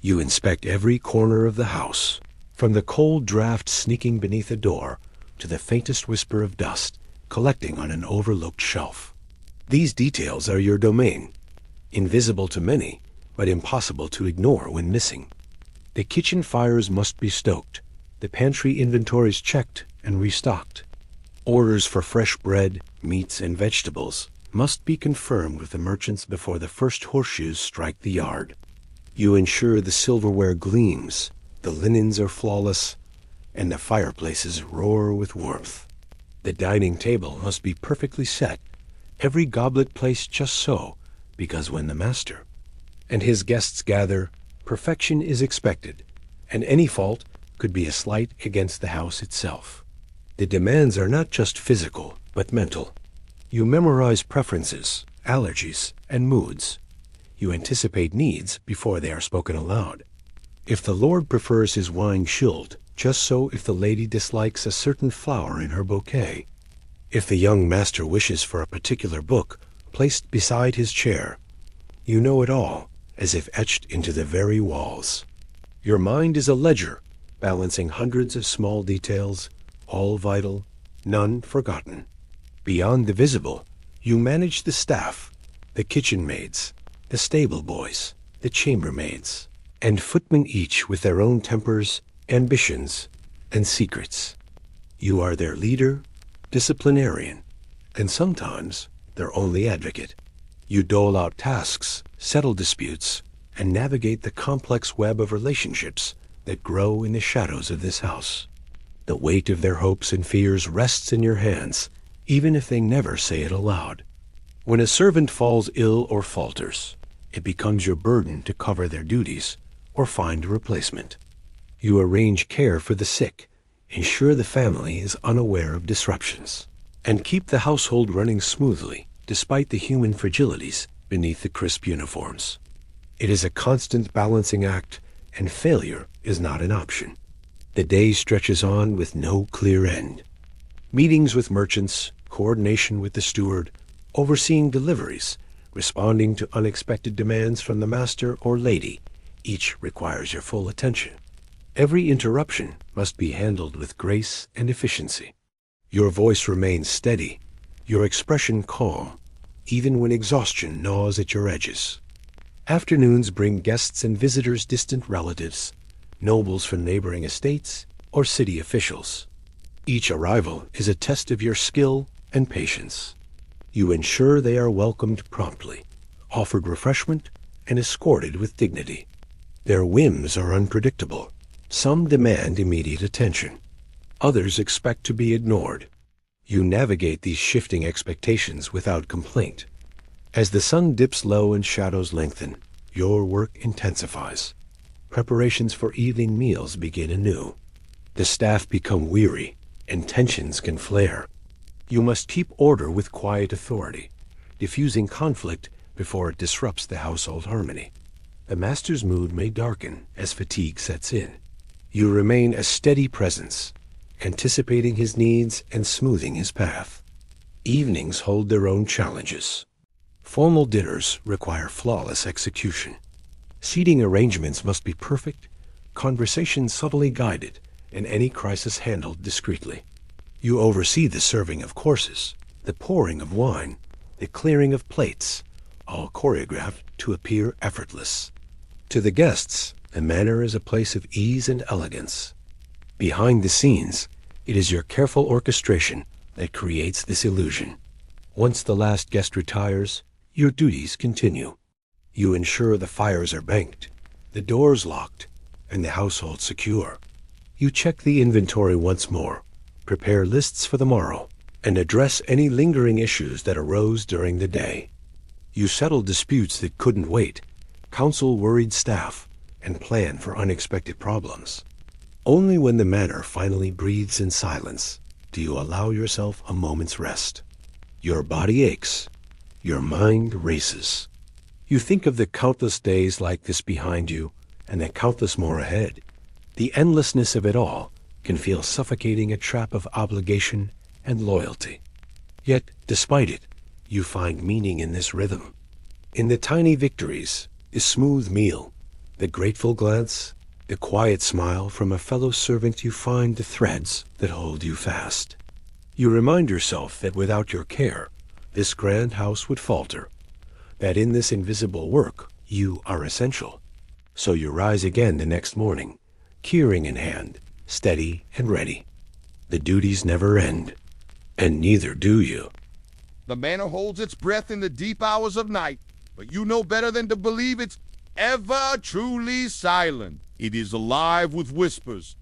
You inspect every corner of the house, from the cold draft sneaking beneath a door to the faintest whisper of dust collecting on an overlooked shelf. These details are your domain, invisible to many, but impossible to ignore when missing. The kitchen fires must be stoked, the pantry inventories checked and restocked. Orders for fresh bread, meats, and vegetables must be confirmed with the merchants before the first horseshoes strike the yard. You ensure the silverware gleams, the linens are flawless, and the fireplaces roar with warmth. The dining table must be perfectly set, every goblet placed just so, because when the master and his guests gather, perfection is expected, and any fault could be a slight against the house itself. The demands are not just physical, but mental. You memorize preferences, allergies, and moods. You anticipate needs before they are spoken aloud. If the Lord prefers his wine chilled, just so if the lady dislikes a certain flower in her bouquet. If the young master wishes for a particular book placed beside his chair, you know it all, as if etched into the very walls. Your mind is a ledger, balancing hundreds of small details, all vital, none forgotten. Beyond the visible, you manage the staff, the kitchen maids, the stable boys, the chambermaids, and footmen, each with their own tempers, ambitions, and secrets. You are their leader, disciplinarian, and sometimes their only advocate. You dole out tasks, settle disputes, and navigate the complex web of relationships that grow in the shadows of this house. The weight of their hopes and fears rests in your hands, even if they never say it aloud. When a servant falls ill or falters, it becomes your burden to cover their duties or find a replacement. You arrange care for the sick, ensure the family is unaware of disruptions, and keep the household running smoothly despite the human fragilities beneath the crisp uniforms. It is a constant balancing act, and failure is not an option. The day stretches on with no clear end. Meetings with merchants, coordination with the steward, overseeing deliveries, responding to unexpected demands from the master or lady, each requires your full attention. Every interruption must be handled with grace and efficiency. Your voice remains steady, your expression calm, even when exhaustion gnaws at your edges. Afternoons bring guests and visitors, distant relatives, nobles from neighboring estates, or city officials. Each arrival is a test of your skill and patience. You ensure they are welcomed promptly, offered refreshment, and escorted with dignity. Their whims are unpredictable. Some demand immediate attention. Others expect to be ignored. You navigate these shifting expectations without complaint. As the sun dips low and shadows lengthen, your work intensifies. Preparations for evening meals begin anew. The staff become weary, and tensions can flare. You must keep order with quiet authority, diffusing conflict before it disrupts the household harmony. The master's mood may darken as fatigue sets in. You remain a steady presence, anticipating his needs and smoothing his path. Evenings hold their own challenges. Formal dinners require flawless execution. Seating arrangements must be perfect, conversation subtly guided, and any crisis handled discreetly. You oversee the serving of courses, the pouring of wine, the clearing of plates, all choreographed to appear effortless. To the guests, a manor is a place of ease and elegance. Behind the scenes, it is your careful orchestration that creates this illusion. Once the last guest retires, your duties continue. You ensure the fires are banked, the doors locked, and the household secure. You check the inventory once more, prepare lists for the morrow, and address any lingering issues that arose during the day. You settle disputes that couldn't wait, counsel worried staff, and plan for unexpected problems. Only when the manor finally breathes in silence do you allow yourself a moment's rest. Your body aches, your mind races. You think of the countless days like this behind you and the countless more ahead. The endlessness of it all can feel suffocating, a trap of obligation and loyalty. Yet, despite it, you find meaning in this rhythm. In the tiny victories, a smooth meal, the grateful glance, the quiet smile from a fellow servant, you find the threads that hold you fast. You remind yourself that without your care, this grand house would falter, that in this invisible work, you are essential. So you rise again the next morning, keyring in hand, steady and ready. The duties never end, and neither do you. The manor holds its breath in the deep hours of night, but you know better than to believe it's ever truly silent. It is alive with whispers,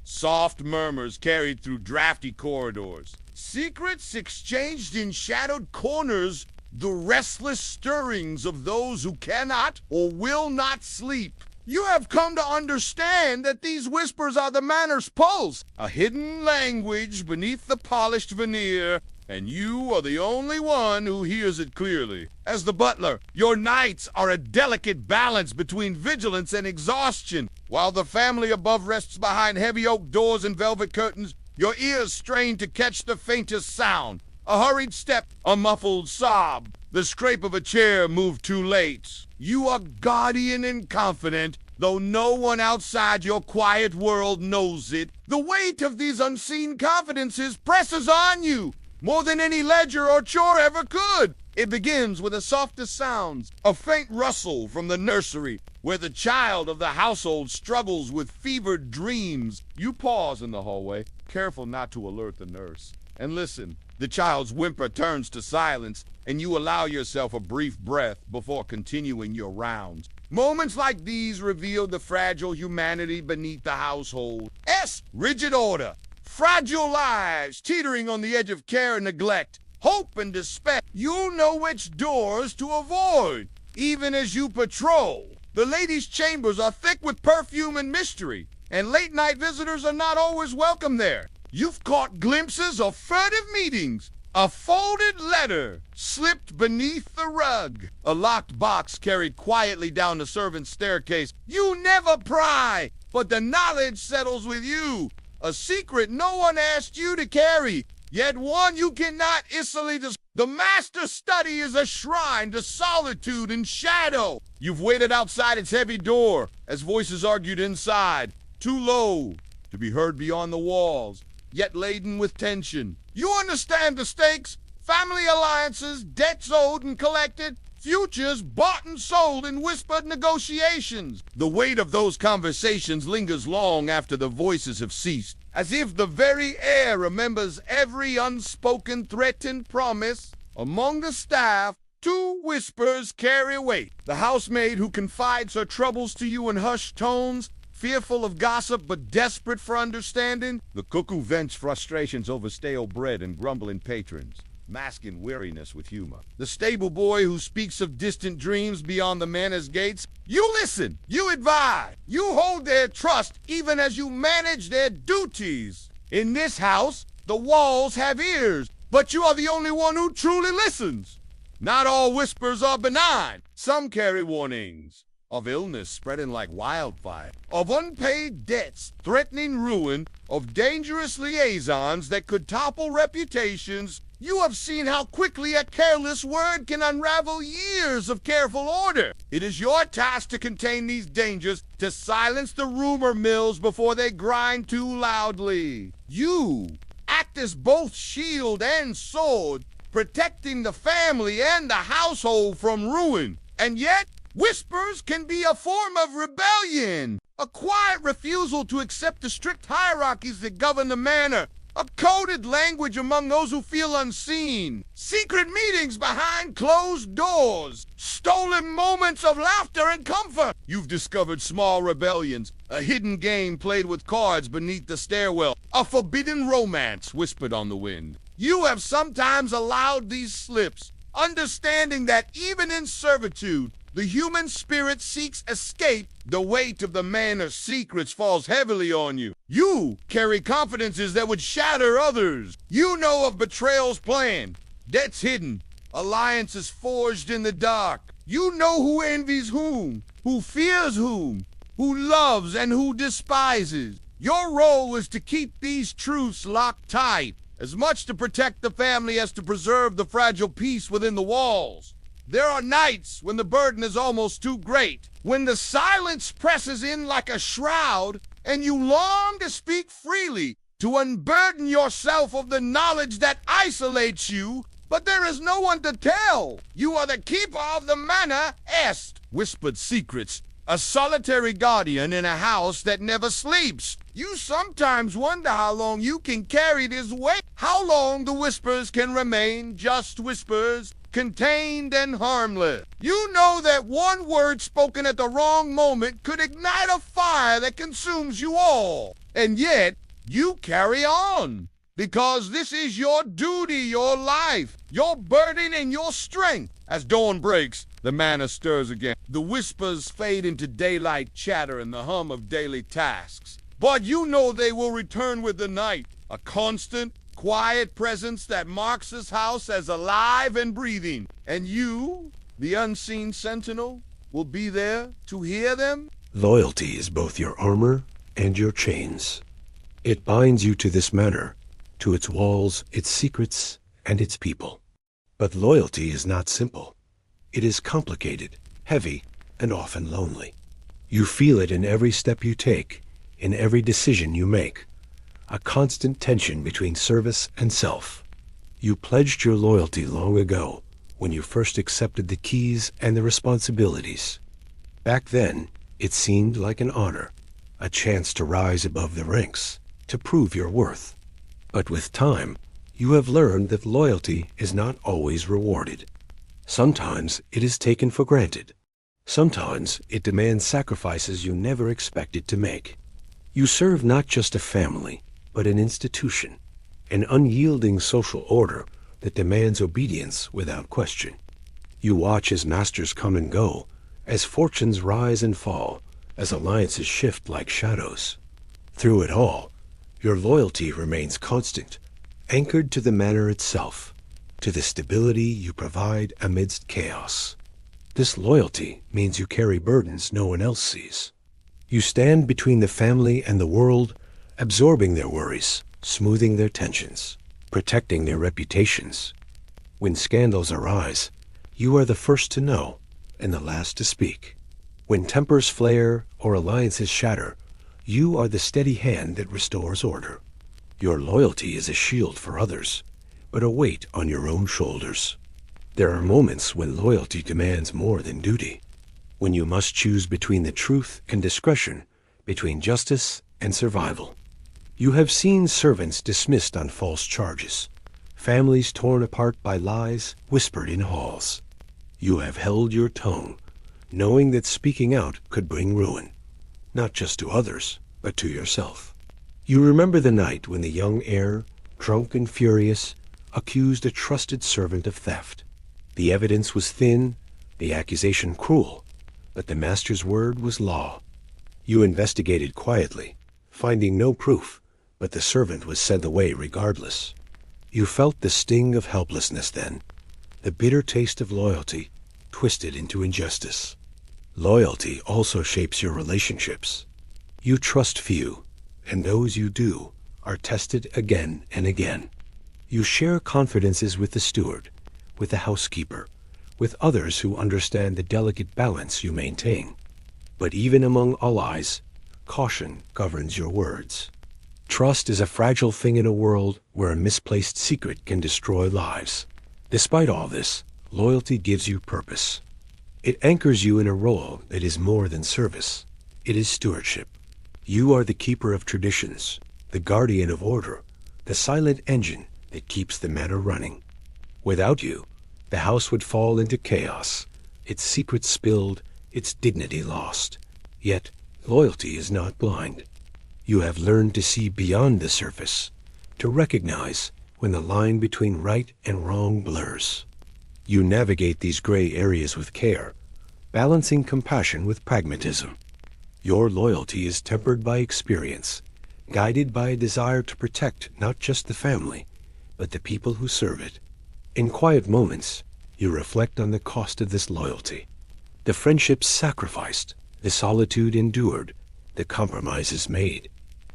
soft murmurs carried through drafty corridors, secrets exchanged in shadowed corners, the restless stirrings of those who cannot or will not sleep. You have come to understand that these whispers are the manor's pulse, a hidden language beneath the polished veneer, and you are the only one who hears it clearly. As the butler, your nights are a delicate balance between vigilance and exhaustion. While the family above rests behind heavy oak doors and velvet curtains, your ears strain to catch the faintest sound. A hurried step, a muffled sob, the scrape of a chair moved too late. You are guardian and confident, though no one outside your quiet world knows it. The weight of these unseen confidences presses on you, more than any ledger or chore ever could. It begins with the softest sounds, a faint rustle from the nursery, where the child of the household struggles with fevered dreams. You pause in the hallway, careful not to alert the nurse, and listen. The child's whimper turns to silence, and you allow yourself a brief breath before continuing your rounds. Moments like these reveal the fragile humanity beneath the household. Rigid order, fragile lives teetering on the edge of care and neglect, hope and despair. You know which doors to avoid, even as you patrol. The ladies' chambers are thick with perfume and mystery, and late-night visitors are not always welcome there. You've caught glimpses of furtive meetings, a folded letter slipped beneath the rug, a locked box carried quietly down the servant's staircase. You never pry, but the knowledge settles with you. A secret no one asked you to carry, yet one you cannot easily discover. The master study is a shrine to solitude and shadow. You've waited outside its heavy door as voices argued inside, too low to be heard beyond the walls, yet laden with tension. You understand the stakes, family alliances, debts owed and collected, futures bought and sold in whispered negotiations. The weight of those conversations lingers long after the voices have ceased, as if the very air remembers every unspoken threat and promise. Among the staff, two whispers carry weight. The housemaid who confides her troubles to you in hushed tones, fearful of gossip but desperate for understanding. The cook who vents frustrations over stale bread and grumbling patrons, masking weariness with humor. The stable boy who speaks of distant dreams beyond the manor's gates. You listen, you advise, you hold their trust even as you manage their duties. In this house, the walls have ears, but you are the only one who truly listens. Not all whispers are benign. Some carry warnings of illness spreading like wildfire, of unpaid debts threatening ruin, of dangerous liaisons that could topple reputations. You have seen how quickly a careless word can unravel years of careful order. It is your task to contain these dangers, to silence the rumor mills before they grind too loudly. You act as both shield and sword, protecting the family and the household from ruin. And yet, whispers can be a form of rebellion, a quiet refusal to accept the strict hierarchies that govern the manor, a coded language among those who feel unseen, secret meetings behind closed doors, stolen moments of laughter and comfort. You've discovered small rebellions, a hidden game played with cards beneath the stairwell, a forbidden romance whispered on the wind. You have sometimes allowed these slips, understanding that even in servitude, the human spirit seeks escape. The weight of the manor's secrets falls heavily on you. You carry confidences that would shatter others. You know of betrayals planned, debts hidden, alliances forged in the dark. You know who envies whom, who fears whom, who loves and who despises. Your role is to keep these truths locked tight, as much to protect the family as to preserve the fragile peace within the walls. There are nights when the burden is almost too great, when the silence presses in like a shroud, and you long to speak freely, to unburden yourself of the knowledge that isolates you, but there is no one to tell. You are the keeper of the manor, whispered secrets, a solitary guardian in a house that never sleeps. You sometimes wonder how long you can carry this weight, how long the whispers can remain just whispers, contained and harmless. You know that one word spoken at the wrong moment could ignite a fire that consumes you all. And yet, you carry on. Because this is your duty, your life, your burden and your strength. As dawn breaks, the manor stirs again. The whispers fade into daylight chatter and the hum of daily tasks. But you know they will return with the night, a constant, quiet presence that marks this house as alive and breathing. And you, the unseen sentinel, will be there to hear them? Loyalty is both your armor and your chains. It binds you to this manor, to its walls, its secrets, and its people. But loyalty is not simple. It is complicated, heavy, and often lonely. You feel it in every step you take, in every decision you make. A constant tension between service and self. You pledged your loyalty long ago, when you first accepted the keys and the responsibilities. Back then, it seemed like an honor, a chance to rise above the ranks, to prove your worth. But with time, you have learned that loyalty is not always rewarded. Sometimes it is taken for granted. Sometimes it demands sacrifices you never expected to make. You serve not just a family, but an institution, an unyielding social order that demands obedience without question. You watch as masters come and go, as fortunes rise and fall, as alliances shift like shadows. Through it all, your loyalty remains constant, anchored to the manor itself, to the stability you provide amidst chaos. This loyalty means you carry burdens no one else sees. You stand between the family and the world, absorbing their worries, smoothing their tensions, protecting their reputations. When scandals arise, you are the first to know and the last to speak. When tempers flare or alliances shatter, you are the steady hand that restores order. Your loyalty is a shield for others, but a weight on your own shoulders. There are moments when loyalty demands more than duty, when you must choose between the truth and discretion, between justice and survival. You have seen servants dismissed on false charges, families torn apart by lies whispered in halls. You have held your tongue, knowing that speaking out could bring ruin, not just to others, but to yourself. You remember the night when the young heir, drunk and furious, accused a trusted servant of theft. The evidence was thin, the accusation cruel, but the master's word was law. You investigated quietly, finding no proof, but the servant was sent away regardless. You felt the sting of helplessness then, the bitter taste of loyalty twisted into injustice. Loyalty also shapes your relationships. You trust few, and those you do are tested again and again. You share confidences with the steward, with the housekeeper, with others who understand the delicate balance you maintain. But even among allies, caution governs your words. Trust is a fragile thing in a world where a misplaced secret can destroy lives. Despite all this, loyalty gives you purpose. It anchors you in a role that is more than service. It is stewardship. You are the keeper of traditions, the guardian of order, the silent engine that keeps the manor running. Without you, the house would fall into chaos, its secrets spilled, its dignity lost. Yet, loyalty is not blind. You have learned to see beyond the surface, to recognize when the line between right and wrong blurs. You navigate these gray areas with care, balancing compassion with pragmatism. Your loyalty is tempered by experience, guided by a desire to protect not just the family, but the people who serve it. In quiet moments, you reflect on the cost of this loyalty. The friendships sacrificed, the solitude endured, the compromises made.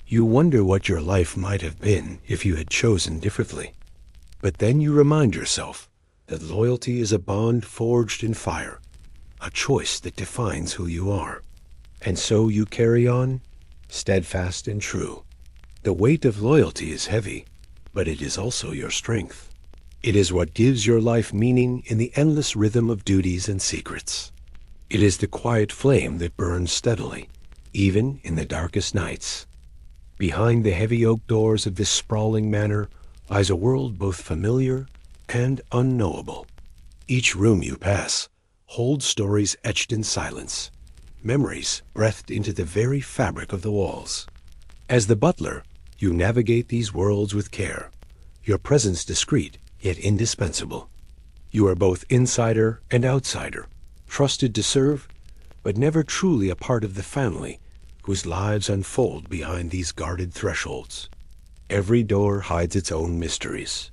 You wonder what your life might have been if you had chosen differently. But then you remind yourself that loyalty is a bond forged in fire, a choice that defines who you are. And so you carry on, steadfast and true. The weight of loyalty is heavy, but it is also your strength. It is what gives your life meaning in the endless rhythm of duties and secrets. It is the quiet flame that burns steadily, even in the darkest nights. Behind the heavy oak doors of this sprawling manor lies a world both familiar and unknowable. Each room you pass holds stories etched in silence, memories breathed into the very fabric of the walls. As the butler, you navigate these worlds with care, your presence discreet yet indispensable. You are both insider and outsider, trusted to serve, but never truly a part of the family whose lives unfold behind these guarded thresholds. Every door hides its own mysteries.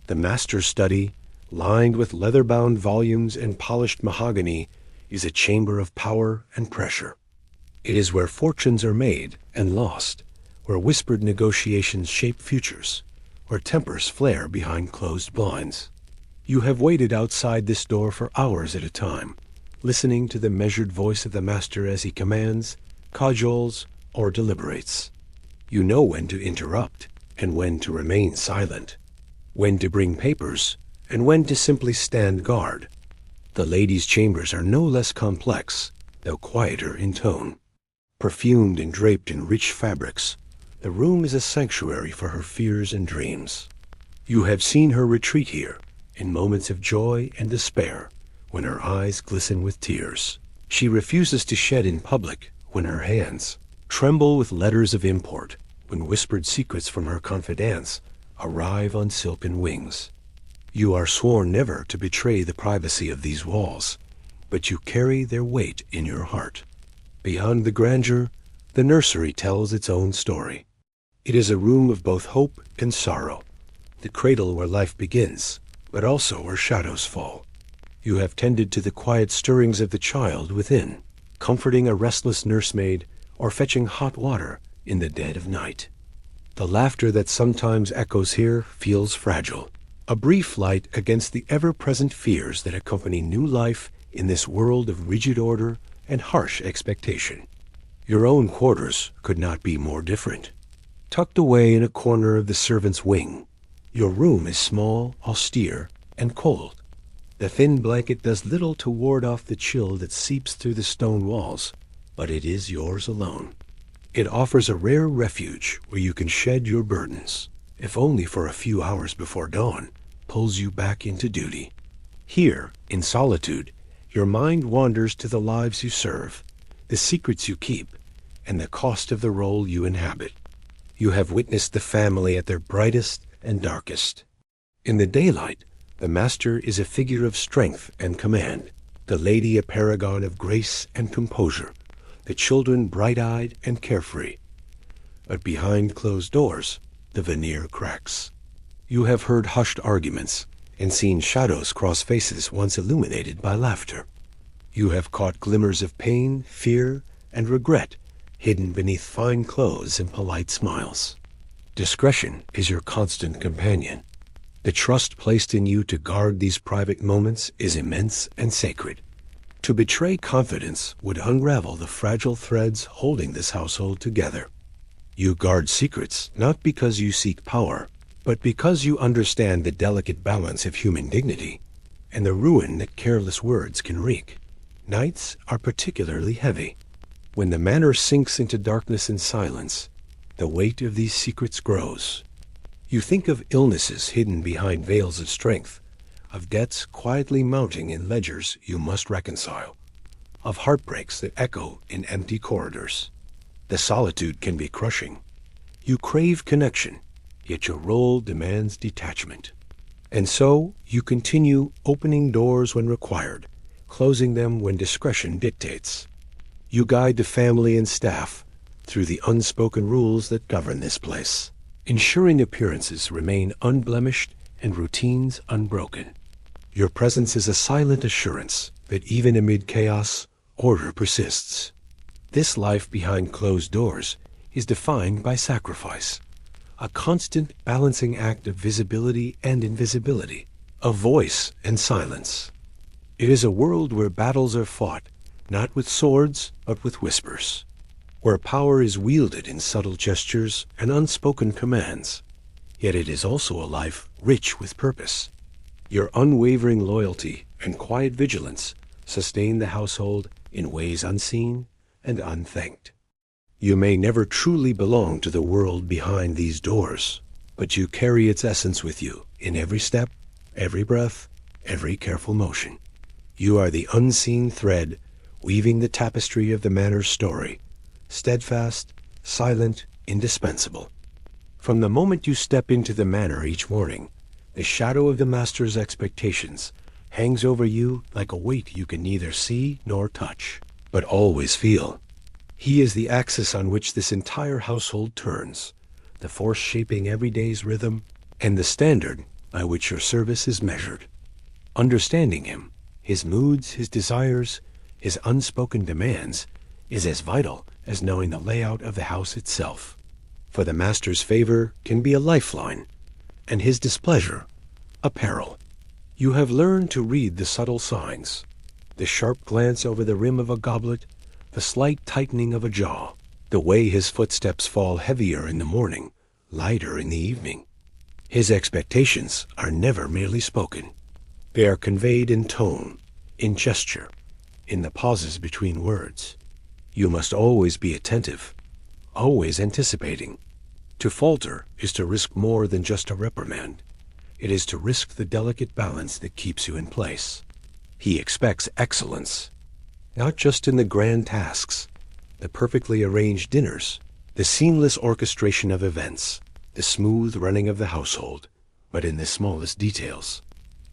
The master's study, lined with leather-bound volumes and polished mahogany, is a chamber of power and pressure. It is where fortunes are made and lost, where whispered negotiations shape futures, where tempers flare behind closed blinds. You have waited outside this door for hours at a time, listening to the measured voice of the master as he commands, cajoles, or deliberates. You know when to interrupt and when to remain silent, when to bring papers and when to simply stand guard. The ladies' chambers are no less complex, though quieter in tone. Perfumed and draped in rich fabrics, the room is a sanctuary for her fears and dreams. You have seen her retreat here in moments of joy and despair, when her eyes glisten with tears. She refuses to shed in public when her hands tremble with letters of import, when whispered secrets from her confidants arrive on silken wings. You are sworn never to betray the privacy of these walls, but you carry their weight in your heart. Beyond the grandeur, the nursery tells its own story. It is a room of both hope and sorrow, the cradle where life begins, but also where shadows fall. You have tended to the quiet stirrings of the child within, comforting a restless nursemaid or fetching hot water in the dead of night. The laughter that sometimes echoes here feels fragile, a brief light against the ever-present fears that accompany new life in this world of rigid order and harsh expectation. Your own quarters could not be more different. Tucked away in a corner of the servants' wing, your room is small, austere, and cold. The thin blanket does little to ward off the chill that seeps through the stone walls, but it is yours alone. It offers a rare refuge where you can shed your burdens, if only for a few hours before dawn pulls you back into duty. Here, in solitude, your mind wanders to the lives you serve, the secrets you keep, and the cost of the role you inhabit. You have witnessed the family at their brightest and darkest. In the daylight, the master is a figure of strength and command, the lady a paragon of grace and composure, the children bright-eyed and carefree. But behind closed doors, the veneer cracks. You have heard hushed arguments and seen shadows cross faces once illuminated by laughter. You have caught glimmers of pain, fear, and regret hidden beneath fine clothes and polite smiles. Discretion is your constant companion. The trust placed in you to guard these private moments is immense and sacred. To betray confidence would unravel the fragile threads holding this household together. You guard secrets not because you seek power, but because you understand the delicate balance of human dignity and the ruin that careless words can wreak. Nights are particularly heavy. When the manor sinks into darkness and silence, the weight of these secrets grows. You think of illnesses hidden behind veils of strength, of debts quietly mounting in ledgers you must reconcile, of heartbreaks that echo in empty corridors. The solitude can be crushing. You crave connection, yet your role demands detachment. And so you continue opening doors when required, closing them when discretion dictates. You guide the family and staff through the unspoken rules that govern this place, ensuring appearances remain unblemished and routines unbroken. Your presence is a silent assurance that even amid chaos, order persists. This life behind closed doors is defined by sacrifice, a constant balancing act of visibility and invisibility, of voice and silence. It is a world where battles are fought, not with swords, but with whispers, where power is wielded in subtle gestures and unspoken commands. Yet it is also a life rich with purpose. Your unwavering loyalty and quiet vigilance sustain the household in ways unseen and unthanked. You may never truly belong to the world behind these doors, but you carry its essence with you in every step, every breath, every careful motion. You are the unseen thread weaving the tapestry of the manor's story, steadfast, silent, indispensable. From the moment you step into the manor each morning, the shadow of the master's expectations hangs over you like a weight you can neither see nor touch, but always feel. He is the axis on which this entire household turns, the force shaping every day's rhythm, and the standard by which your service is measured. Understanding him, his moods, his desires, his unspoken demands, is as vital as knowing the layout of the house itself. For the master's favor can be a lifeline, and his displeasure a peril. You have learned to read the subtle signs, the sharp glance over the rim of a goblet, the slight tightening of a jaw, the way his footsteps fall heavier in the morning, lighter in the evening. His expectations are never merely spoken. They are conveyed in tone, in gesture, in the pauses between words. You must always be attentive, always anticipating. To falter is to risk more than just a reprimand. It is to risk the delicate balance that keeps you in place. He expects excellence, not just in the grand tasks, the perfectly arranged dinners, the seamless orchestration of events, the smooth running of the household, but in the smallest details.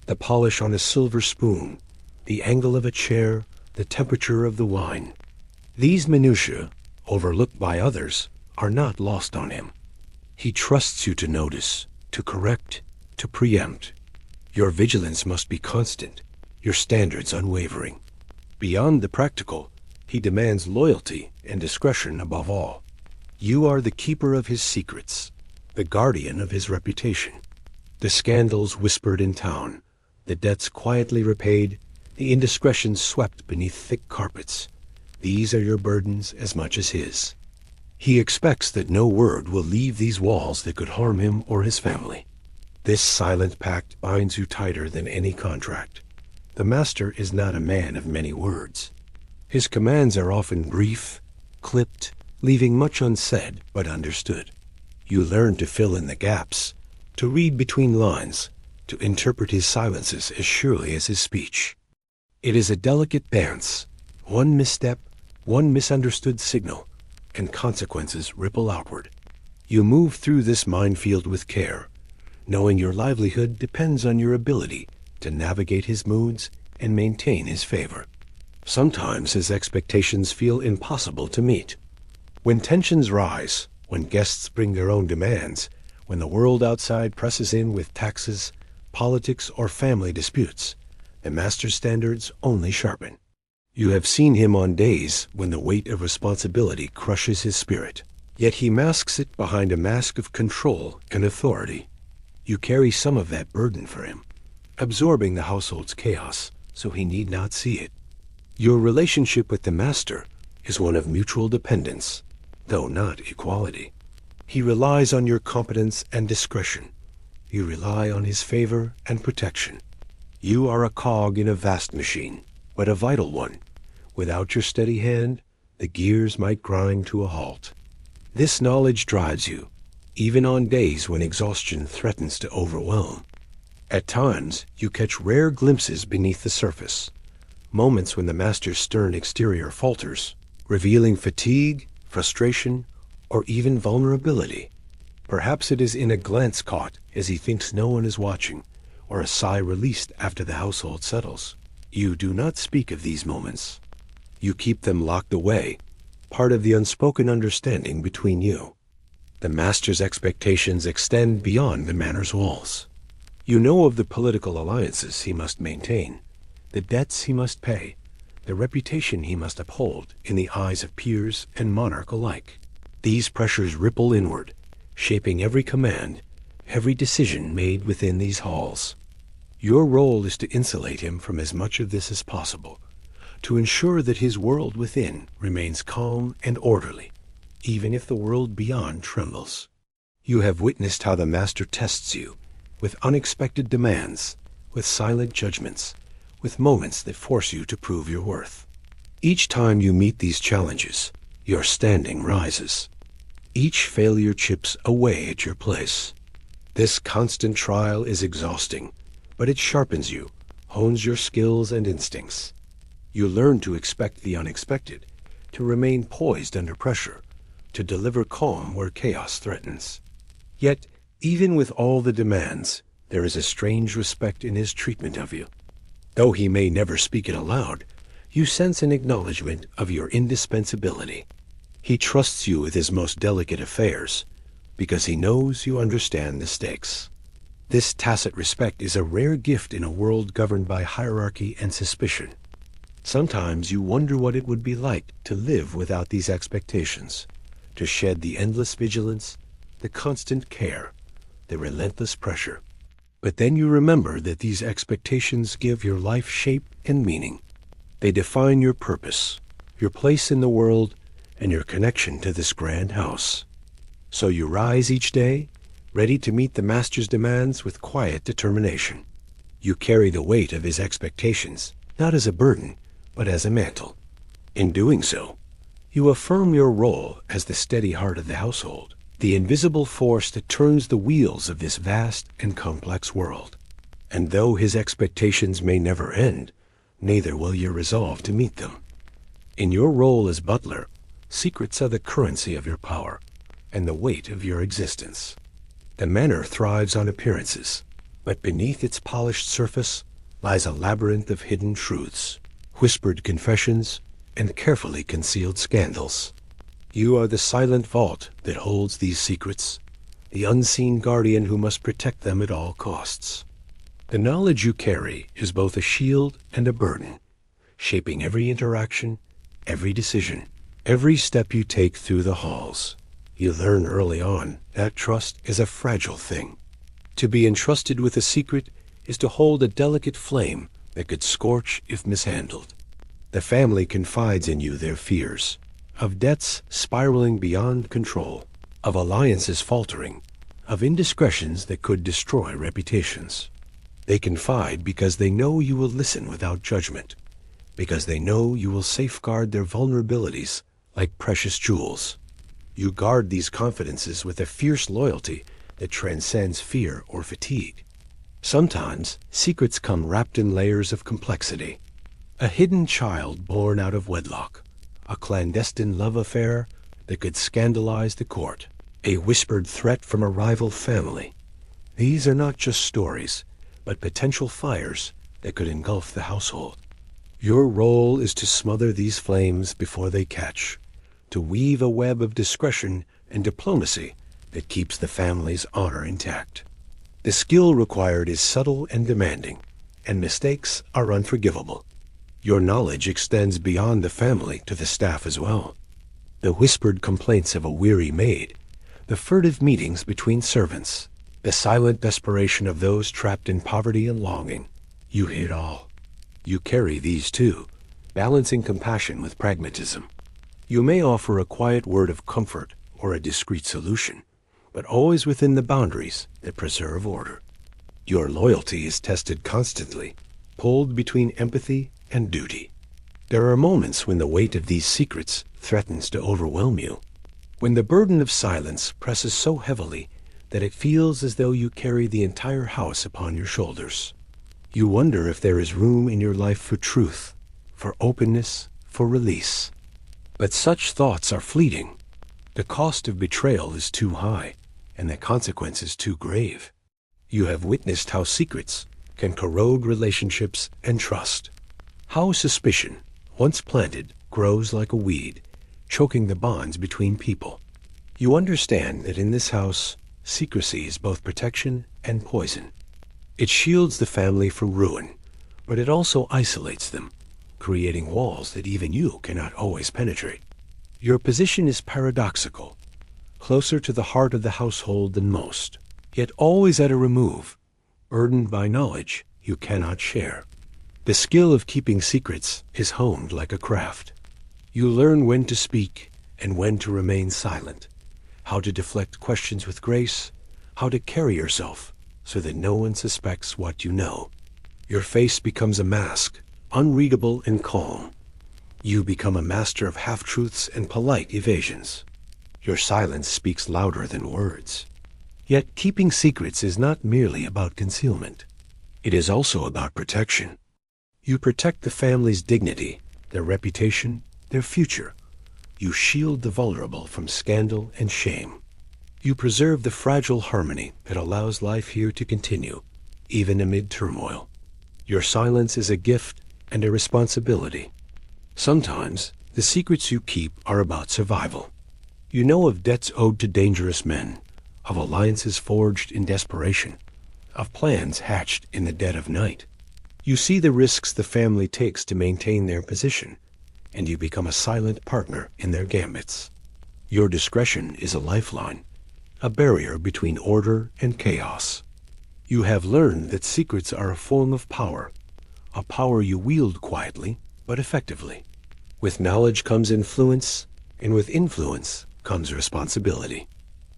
The polish on a silver spoon, the angle of a chair, the temperature of the wine. These minutiae, overlooked by others, are not lost on him. He trusts you to notice, to correct, to preempt. Your vigilance must be constant, your standards unwavering. Beyond the practical, he demands loyalty and discretion above all. You are the keeper of his secrets, the guardian of his reputation. The scandals whispered in town, the debts quietly repaid, the indiscretions swept beneath thick carpets. These are your burdens as much as his. He expects that no word will leave these walls that could harm him or his family. This silent pact binds you tighter than any contract. The master is not a man of many words. His commands are often brief, clipped, leaving much unsaid but understood. You learn to fill in the gaps, to read between lines, to interpret his silences as surely as his speech. It is a delicate dance. One misstep, one misunderstood signal, and consequences ripple outward. You move through this minefield with care, knowing your livelihood depends on your ability to navigate his moods and maintain his favor. Sometimes his expectations feel impossible to meet. When tensions rise, when guests bring their own demands, when the world outside presses in with taxes, politics, or family disputes, the master's standards only sharpen. You have seen him on days when the weight of responsibility crushes his spirit, yet he masks it behind a mask of control and authority. You carry some of that burden for him, absorbing the household's chaos so he need not see it. Your relationship with the master is one of mutual dependence, though not equality. He relies on your competence and discretion. You rely on his favor and protection. You are a cog in a vast machine, but a vital one. Without your steady hand, the gears might grind to a halt. This knowledge drives you, even on days when exhaustion threatens to overwhelm. At times, you catch rare glimpses beneath the surface, moments when the master's stern exterior falters, revealing fatigue, frustration, or even vulnerability. Perhaps it is in a glance caught as he thinks no one is watching, or a sigh released after the household settles. You do not speak of these moments. You keep them locked away, part of the unspoken understanding between you. The master's expectations extend beyond the manor's walls. You know of the political alliances he must maintain, the debts he must pay, the reputation he must uphold in the eyes of peers and monarch alike. These pressures ripple inward, shaping every command, every decision made within these halls. Your role is to insulate him from as much of this as possible, to ensure that his world within remains calm and orderly, even if the world beyond trembles. You have witnessed how the master tests you, with unexpected demands, with silent judgments, with moments that force you to prove your worth. Each time you meet these challenges, your standing rises. Each failure chips away at your place. This constant trial is exhausting, but it sharpens you, hones your skills and instincts. You learn to expect the unexpected, to remain poised under pressure, to deliver calm where chaos threatens. Yet, even with all the demands, there is a strange respect in his treatment of you. Though he may never speak it aloud, you sense an acknowledgement of your indispensability. He trusts you with his most delicate affairs, because he knows you understand the stakes. This tacit respect is a rare gift in a world governed by hierarchy and suspicion. Sometimes you wonder what it would be like to live without these expectations, to shed the endless vigilance, the constant care, the relentless pressure. But then you remember that these expectations give your life shape and meaning. They define your purpose, your place in the world, and your connection to this grand house. So you rise each day, ready to meet the master's demands with quiet determination. You carry the weight of his expectations, not as a burden, but as a mantle. In doing so, you affirm your role as the steady heart of the household, the invisible force that turns the wheels of this vast and complex world. And though his expectations may never end, neither will your resolve to meet them. In your role as butler, secrets are the currency of your power and the weight of your existence. The manor thrives on appearances, but beneath its polished surface lies a labyrinth of hidden truths, whispered confessions, and carefully concealed scandals. You are the silent vault that holds these secrets, the unseen guardian who must protect them at all costs. The knowledge you carry is both a shield and a burden, shaping every interaction, every decision, every step you take through the halls. You learn early on that trust is a fragile thing. To be entrusted with a secret is to hold a delicate flame that could scorch if mishandled. The family confides in you their fears, of debts spiraling beyond control, of alliances faltering, of indiscretions that could destroy reputations. They confide because they know you will listen without judgment, because they know you will safeguard their vulnerabilities like precious jewels. You guard these confidences with a fierce loyalty that transcends fear or fatigue. Sometimes, secrets come wrapped in layers of complexity. A hidden child born out of wedlock, a clandestine love affair that could scandalize the court, a whispered threat from a rival family. These are not just stories, but potential fires that could engulf the household. Your role is to smother these flames before they catch, to weave a web of discretion and diplomacy that keeps the family's honor intact. The skill required is subtle and demanding, and mistakes are unforgivable. Your knowledge extends beyond the family to the staff as well. The whispered complaints of a weary maid, the furtive meetings between servants, the silent desperation of those trapped in poverty and longing. You hit all. You carry these too, balancing compassion with pragmatism. You may offer a quiet word of comfort or a discreet solution, but always within the boundaries that preserve order. Your loyalty is tested constantly, pulled between empathy and duty. There are moments when the weight of these secrets threatens to overwhelm you, when the burden of silence presses so heavily that it feels as though you carry the entire house upon your shoulders. You wonder if there is room in your life for truth, for openness, for release. But such thoughts are fleeting. The cost of betrayal is too high, and the consequences too grave. You have witnessed how secrets can corrode relationships and trust. How suspicion, once planted, grows like a weed, choking the bonds between people. You understand that in this house, secrecy is both protection and poison. It shields the family from ruin, but it also isolates them, creating walls that even you cannot always penetrate. Your position is paradoxical, closer to the heart of the household than most, yet always at a remove, burdened by knowledge you cannot share. The skill of keeping secrets is honed like a craft. You learn when to speak and when to remain silent, how to deflect questions with grace, how to carry yourself so that no one suspects what you know. Your face becomes a mask, unreadable and calm. You become a master of half-truths and polite evasions. Your silence speaks louder than words. Yet keeping secrets is not merely about concealment. It is also about protection. You protect the family's dignity, their reputation, their future. You shield the vulnerable from scandal and shame. You preserve the fragile harmony that allows life here to continue, even amid turmoil. Your silence is a gift and a responsibility. Sometimes, the secrets you keep are about survival. You know of debts owed to dangerous men, of alliances forged in desperation, of plans hatched in the dead of night. You see the risks the family takes to maintain their position, and you become a silent partner in their gambits. Your discretion is a lifeline, a barrier between order and chaos. You have learned that secrets are a form of power, a power you wield quietly but effectively. With knowledge comes influence, and with influence comes responsibility.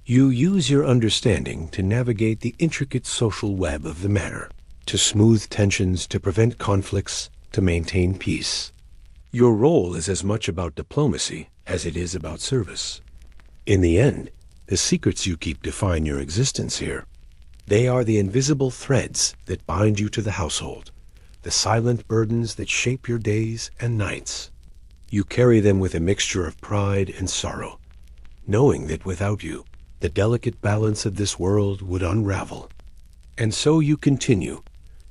You use your understanding to navigate the intricate social web of the matter, to smooth tensions, to prevent conflicts, to maintain peace. Your role is as much about diplomacy as it is about service. In the end, the secrets you keep define your existence here. They are the invisible threads that bind you to the household, the silent burdens that shape your days and nights. You carry them with a mixture of pride and sorrow, knowing that without you, the delicate balance of this world would unravel. And so you continue,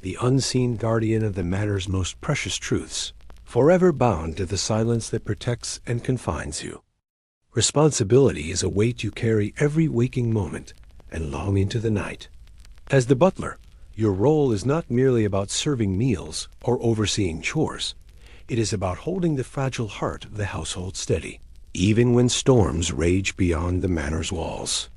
the unseen guardian of the matter's most precious truths, forever bound to the silence that protects and confines you. Responsibility is a weight you carry every waking moment and long into the night. As the butler, your role is not merely about serving meals or overseeing chores. It is about holding the fragile heart of the household steady, even when storms rage beyond the manor's walls.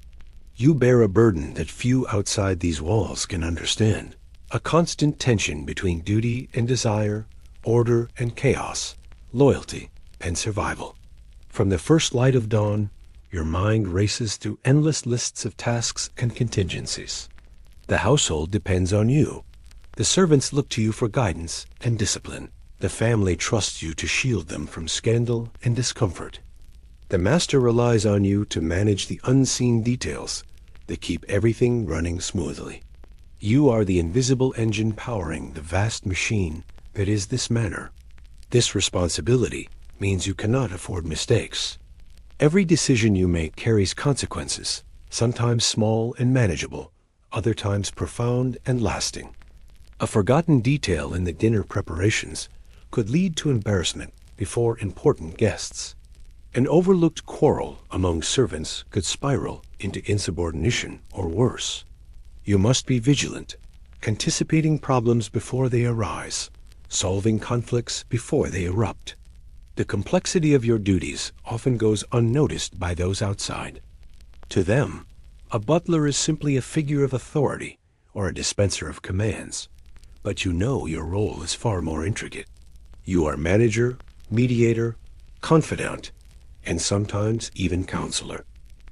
You bear a burden that few outside these walls can understand, a constant tension between duty and desire, order and chaos, loyalty and survival. From the first light of dawn, your mind races through endless lists of tasks and contingencies. The household depends on you. The servants look to you for guidance and discipline. The family trusts you to shield them from scandal and discomfort. The master relies on you to manage the unseen details that keep everything running smoothly. You are the invisible engine powering the vast machine that is this manor. This responsibility means you cannot afford mistakes. Every decision you make carries consequences, sometimes small and manageable, other times profound and lasting. A forgotten detail in the dinner preparations could lead to embarrassment before important guests. An overlooked quarrel among servants could spiral into insubordination or worse. You must be vigilant, anticipating problems before they arise, solving conflicts before they erupt. The complexity of your duties often goes unnoticed by those outside. To them, A butler is simply a figure of authority or a dispenser of commands, but you know your role is far more intricate. You are manager, mediator, confidant, and sometimes even counselor.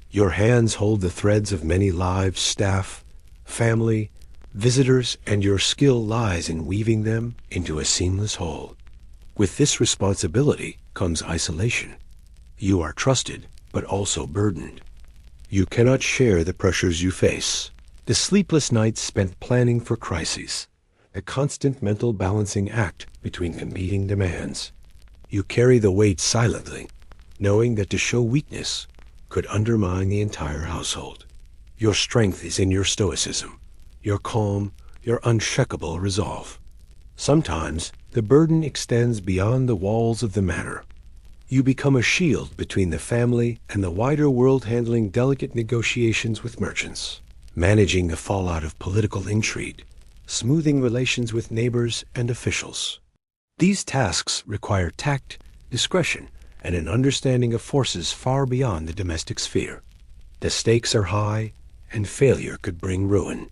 Your hands hold the threads of many lives, staff, family, visitors, and your skill lies in weaving them into a seamless whole. With this responsibility comes isolation. You are trusted, but also burdened. You cannot share the pressures you face, the sleepless nights spent planning for crises, a constant mental balancing act between competing demands. You carry the weight silently, knowing that to show weakness could undermine the entire household. Your strength is in your stoicism, your calm, your unshakable resolve. Sometimes the burden extends beyond the walls of the manor. You become a shield between the family and the wider world, handling delicate negotiations with merchants, managing the fallout of political intrigue, smoothing relations with neighbors and officials. These tasks require tact, discretion, and an understanding of forces far beyond the domestic sphere. The stakes are high, and failure could bring ruin.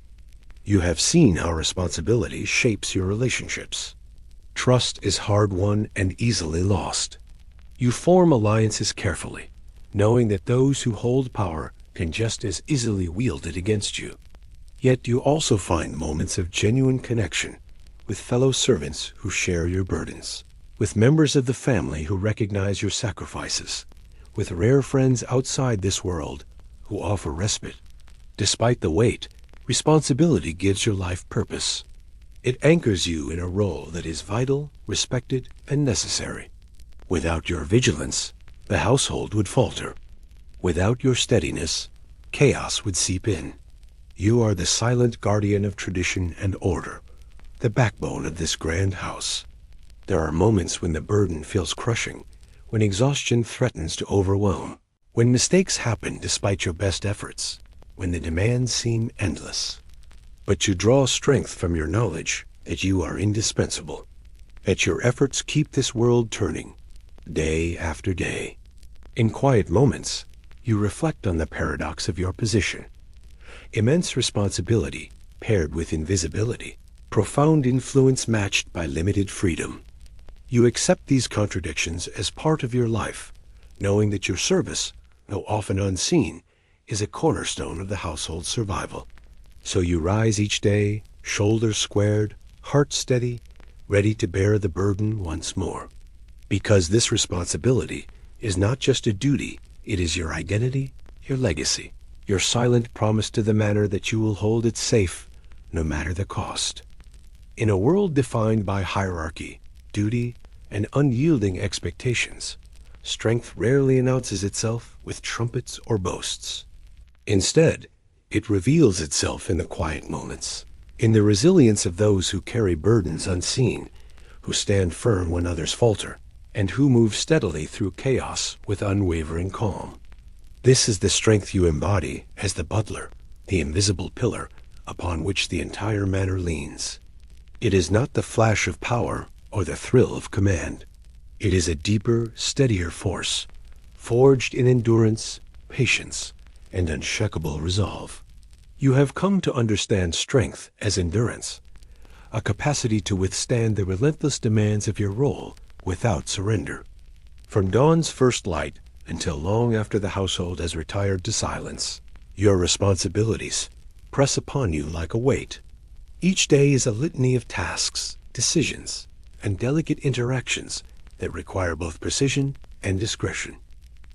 You have seen how responsibility shapes your relationships. Trust is hard-won and easily lost. You form alliances carefully, knowing that those who hold power can just as easily wield it against you. Yet you also find moments of genuine connection with fellow servants who share your burdens, with members of the family who recognize your sacrifices, with rare friends outside this world who offer respite. Despite the weight, responsibility gives your life purpose. It anchors you in a role that is vital, respected, and necessary. Without your vigilance, the household would falter. Without your steadiness, chaos would seep in. You are the silent guardian of tradition and order, the backbone of this grand house. There are moments when the burden feels crushing, when exhaustion threatens to overwhelm, when mistakes happen despite your best efforts, when the demands seem endless. But you draw strength from your knowledge that you are indispensable, that your efforts keep this world turning, day after day. In quiet moments, you reflect on the paradox of your position. Immense responsibility paired with invisibility, profound influence matched by limited freedom. You accept these contradictions as part of your life, knowing that your service, though often unseen, is a cornerstone of the household's survival. So you rise each day, shoulders squared, heart steady, ready to bear the burden once more. Because this responsibility is not just a duty, it is your identity, your legacy, your silent promise to the manor that you will hold it safe, no matter the cost. In a world defined by hierarchy, duty, and unyielding expectations, strength rarely announces itself with trumpets or boasts. Instead, it reveals itself in the quiet moments, in the resilience of those who carry burdens unseen, who stand firm when others falter, and who move steadily through chaos with unwavering calm. This is the strength you embody as the butler, the invisible pillar upon which the entire manor leans. It is not the flash of power or the thrill of command. It is a deeper, steadier force, forged in endurance, patience, and unshakable resolve. You have come to understand strength as endurance, a capacity to withstand the relentless demands of your role without surrender. From dawn's first light until long after the household has retired to silence, your responsibilities press upon you like a weight. Each day is a litany of tasks, decisions, and delicate interactions that require both precision and discretion.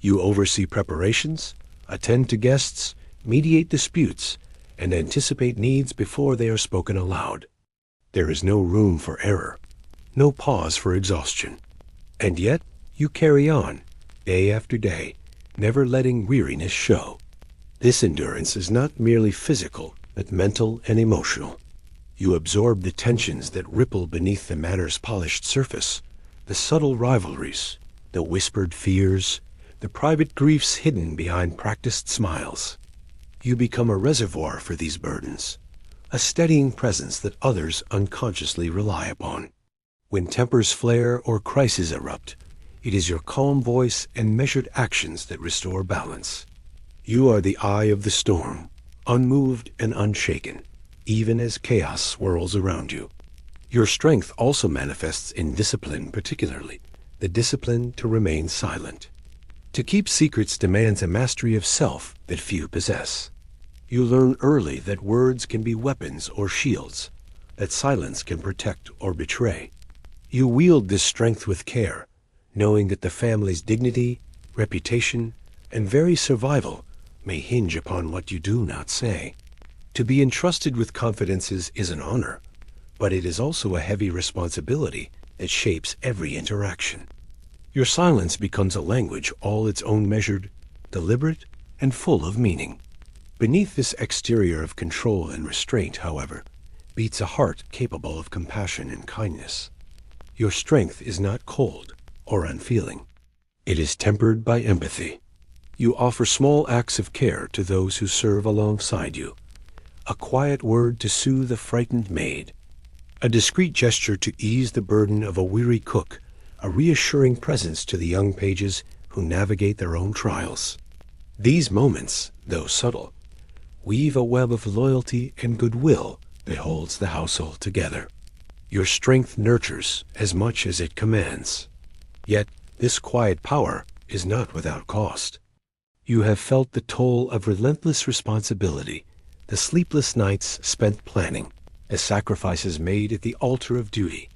You oversee preparations, attend to guests, mediate disputes, and anticipate needs before they are spoken aloud. There is no room for error, no pause for exhaustion. And yet, you carry on, day after day, never letting weariness show. This endurance is not merely physical, but mental and emotional. You absorb the tensions that ripple beneath the manor's polished surface, the subtle rivalries, the whispered fears, the private griefs hidden behind practiced smiles. You become a reservoir for these burdens, a steadying presence that others unconsciously rely upon. When tempers flare or crises erupt, it is your calm voice and measured actions that restore balance. You are the eye of the storm, unmoved and unshaken, even as chaos swirls around you. Your strength also manifests in discipline, particularly the discipline to remain silent. To keep secrets demands a mastery of self that few possess. You learn early that words can be weapons or shields, that silence can protect or betray. You wield this strength with care, knowing that the family's dignity, reputation, and very survival may hinge upon what you do not say. To be entrusted with confidences is an honor, but it is also a heavy responsibility that shapes every interaction. Your silence becomes a language all its own, measured, deliberate, and full of meaning. Beneath this exterior of control and restraint, however, beats a heart capable of compassion and kindness. Your strength is not cold or unfeeling. It is tempered by empathy. You offer small acts of care to those who serve alongside you. A quiet word to soothe a frightened maid, a discreet gesture to ease the burden of a weary cook, a reassuring presence to the young pages who navigate their own trials. These moments, though subtle, weave a web of loyalty and goodwill that holds the household together. Your strength nurtures as much as it commands. Yet this quiet power is not without cost. You have felt the toll of relentless responsibility, the sleepless nights spent planning, the sacrifices made at the altar of duty,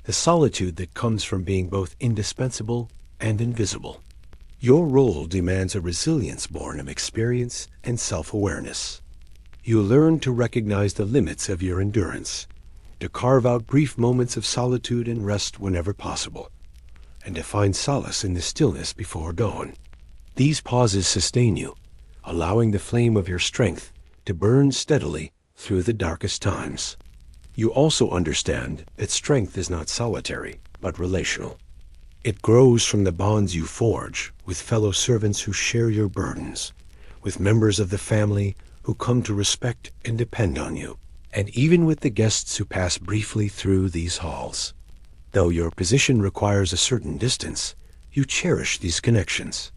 the solitude that comes from being both indispensable and invisible. Your role demands a resilience born of experience and self-awareness. You learn to recognize the limits of your endurance, to carve out brief moments of solitude and rest whenever possible, and to find solace in the stillness before dawn. These pauses sustain you, allowing the flame of your strength to burn steadily through the darkest times. You also understand that strength is not solitary, but relational. It grows from the bonds you forge with fellow servants who share your burdens, with members of the family who come to respect and depend on you, and even with the guests who pass briefly through these halls. Though your position requires a certain distance, you cherish these connections.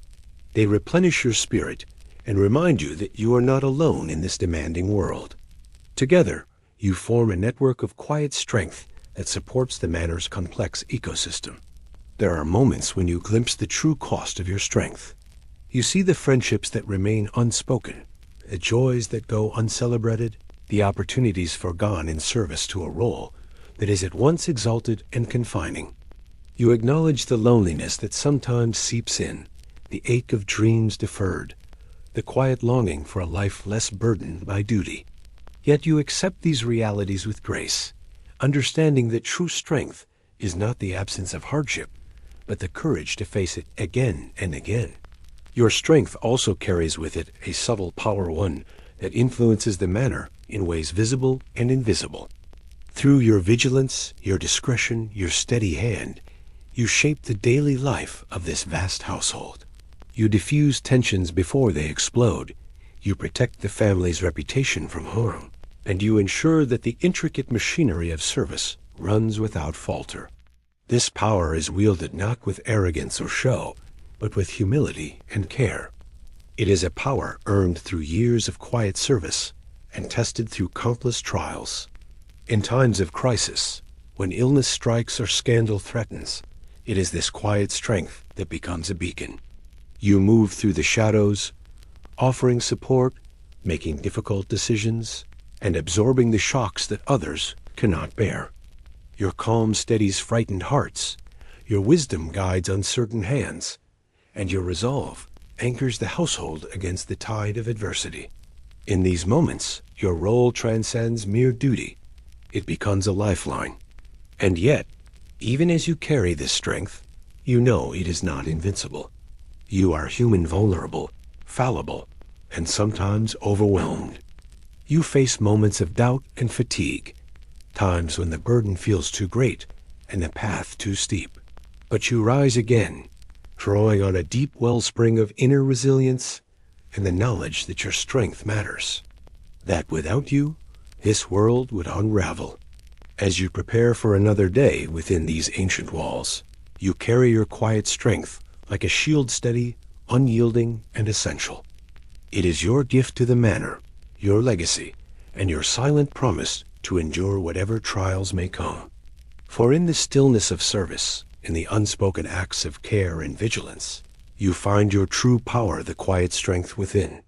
They replenish your spirit and remind you that you are not alone in this demanding world. Together, you form a network of quiet strength that supports the manor's complex ecosystem. There are moments when you glimpse the true cost of your strength. You see the friendships that remain unspoken, the joys that go uncelebrated, the opportunities forgone in service to a role that is at once exalted and confining. You acknowledge the loneliness that sometimes seeps in, the ache of dreams deferred, the quiet longing for a life less burdened by duty. Yet you accept these realities with grace, understanding that true strength is not the absence of hardship, but the courage to face it again and again. Your strength also carries with it a subtle power, one that influences the manor in ways visible and invisible. Through your vigilance, your discretion, your steady hand, you shape the daily life of this vast household. You diffuse tensions before they explode. You protect the family's reputation from harm, and you ensure that the intricate machinery of service runs without falter. This power is wielded not with arrogance or show, but with humility and care. It is a power earned through years of quiet service and tested through countless trials. In times of crisis, when illness strikes or scandal threatens, it is this quiet strength that becomes a beacon. You move through the shadows, offering support, making difficult decisions, and absorbing the shocks that others cannot bear. Your calm steadies frightened hearts, your wisdom guides uncertain hands, and your resolve anchors the household against the tide of adversity. In these moments, your role transcends mere duty. It becomes a lifeline. And yet, even as you carry this strength, you know it is not invincible. You are human, vulnerable, fallible, and sometimes overwhelmed. You face moments of doubt and fatigue, times when the burden feels too great and the path too steep. But you rise again, drawing on a deep wellspring of inner resilience and the knowledge that your strength matters, that without you, this world would unravel. As you prepare for another day within these ancient walls, you carry your quiet strength like a shield, steady, unyielding, and essential. It is your gift to the manor, your legacy, and your silent promise to endure whatever trials may come. For in the stillness of service, in the unspoken acts of care and vigilance, you find your true power, the quiet strength within.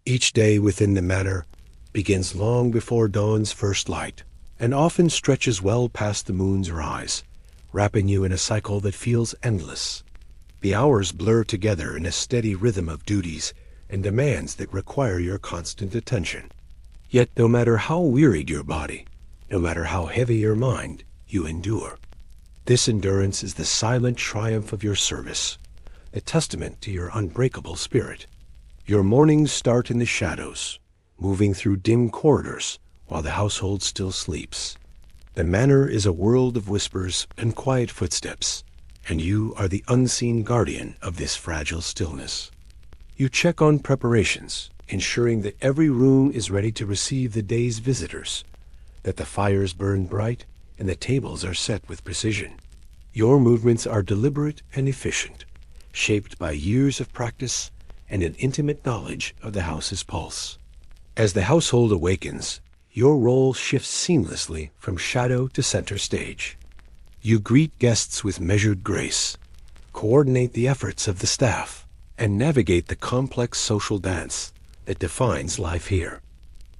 Each day within the manor begins long before dawn's first light, and often stretches well past the moon's rise, wrapping you in a cycle that feels endless. The hours blur together in a steady rhythm of duties and demands that require your constant attention. Yet no matter how wearied your body, no matter how heavy your mind, you endure. This endurance is the silent triumph of your service, a testament to your unbreakable spirit. Your mornings start in the shadows, moving through dim corridors while the household still sleeps. The manor is a world of whispers and quiet footsteps, and you are the unseen guardian of this fragile stillness. You check on preparations, ensuring that every room is ready to receive the day's visitors, that the fires burn bright and the tables are set with precision. Your movements are deliberate and efficient, shaped by years of practice and an intimate knowledge of the house's pulse. As the household awakens, your role shifts seamlessly from shadow to center stage. You greet guests with measured grace, coordinate the efforts of the staff, and navigate the complex social dance that defines life here.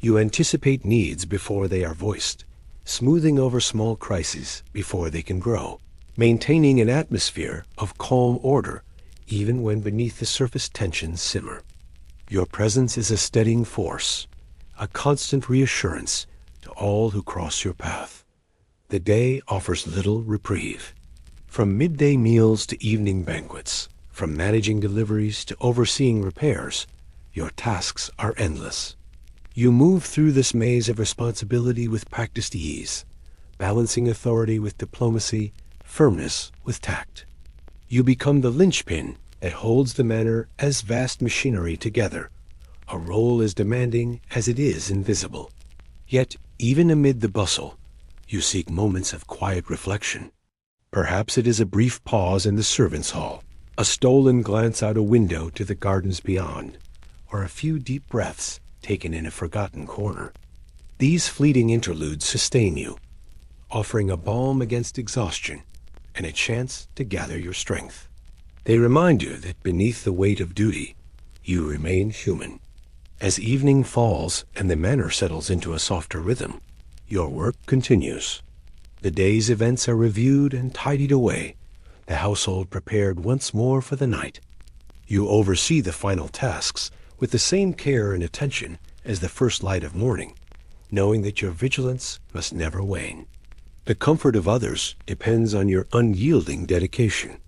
You anticipate needs before they are voiced, smoothing over small crises before they can grow, maintaining an atmosphere of calm order even when beneath the surface tensions simmer. Your presence is a steadying force, a constant reassurance to all who cross your path. The day offers little reprieve. From midday meals to evening banquets, from managing deliveries to overseeing repairs, your tasks are endless. You move through this maze of responsibility with practiced ease, balancing authority with diplomacy, firmness with tact. You become the linchpin that holds the manor as vast machinery together, a role as demanding as it is invisible. Yet, even amid the bustle, you seek moments of quiet reflection. Perhaps it is a brief pause in the servants' hall, a stolen glance out a window to the gardens beyond, or a few deep breaths taken in a forgotten corner. These fleeting interludes sustain you, offering a balm against exhaustion and a chance to gather your strength. They remind you that beneath the weight of duty, you remain human. As evening falls and the manor settles into a softer rhythm, your work continues. The day's events are reviewed and tidied away, the household prepared once more for the night. You oversee the final tasks with the same care and attention as the first light of morning, knowing that your vigilance must never wane. The comfort of others depends on your unyielding dedication.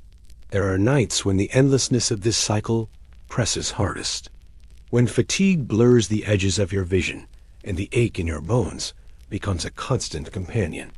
There are nights when the endlessness of this cycle presses hardest, when fatigue blurs the edges of your vision and the ache in your bones becomes a constant companion.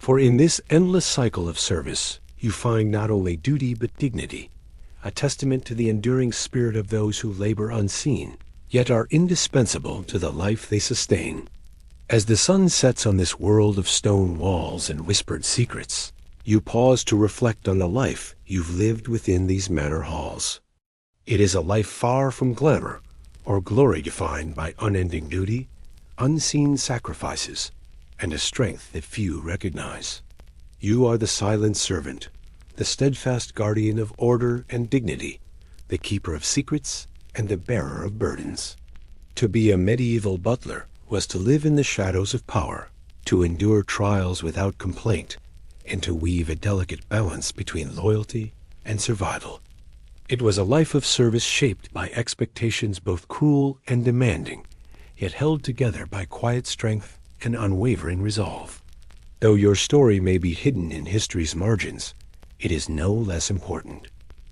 For in this endless cycle of service, you find not only duty but dignity, a testament to the enduring spirit of those who labor unseen, yet are indispensable to the life they sustain. As the sun sets on this world of stone walls and whispered secrets, you pause to reflect on the life you've lived within these manor halls. It is a life far from glamour or glory defined by unending duty, unseen sacrifices, and a strength that few recognize. You are the silent servant, the steadfast guardian of order and dignity, the keeper of secrets and the bearer of burdens. To be a medieval butler was to live in the shadows of power, to endure trials without complaint, and to weave a delicate balance between loyalty and survival. It was a life of service shaped by expectations both cruel and demanding, yet held together by quiet strength and unwavering resolve. Though your story may be hidden in history's margins, it is no less important.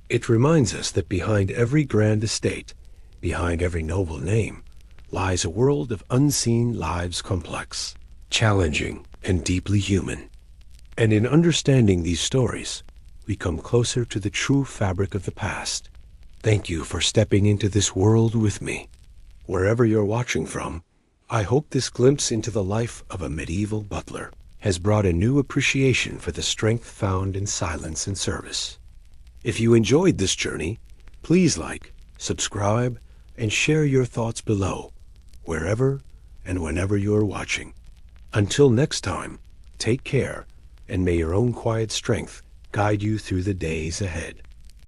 It reminds us that behind every grand estate, behind every noble name, lies a world of unseen lives complex, challenging, and deeply human. And in understanding these stories, we come closer to the true fabric of the past. Thank you for stepping into this world with me. Wherever you're watching from, I hope this glimpse into the life of a medieval butler has brought a new appreciation for the strength found in silence and service. If you enjoyed this journey, please like, subscribe, and share your thoughts below, wherever and whenever you're watching. Until next time, take care, and may your own quiet strength guide you through the days ahead.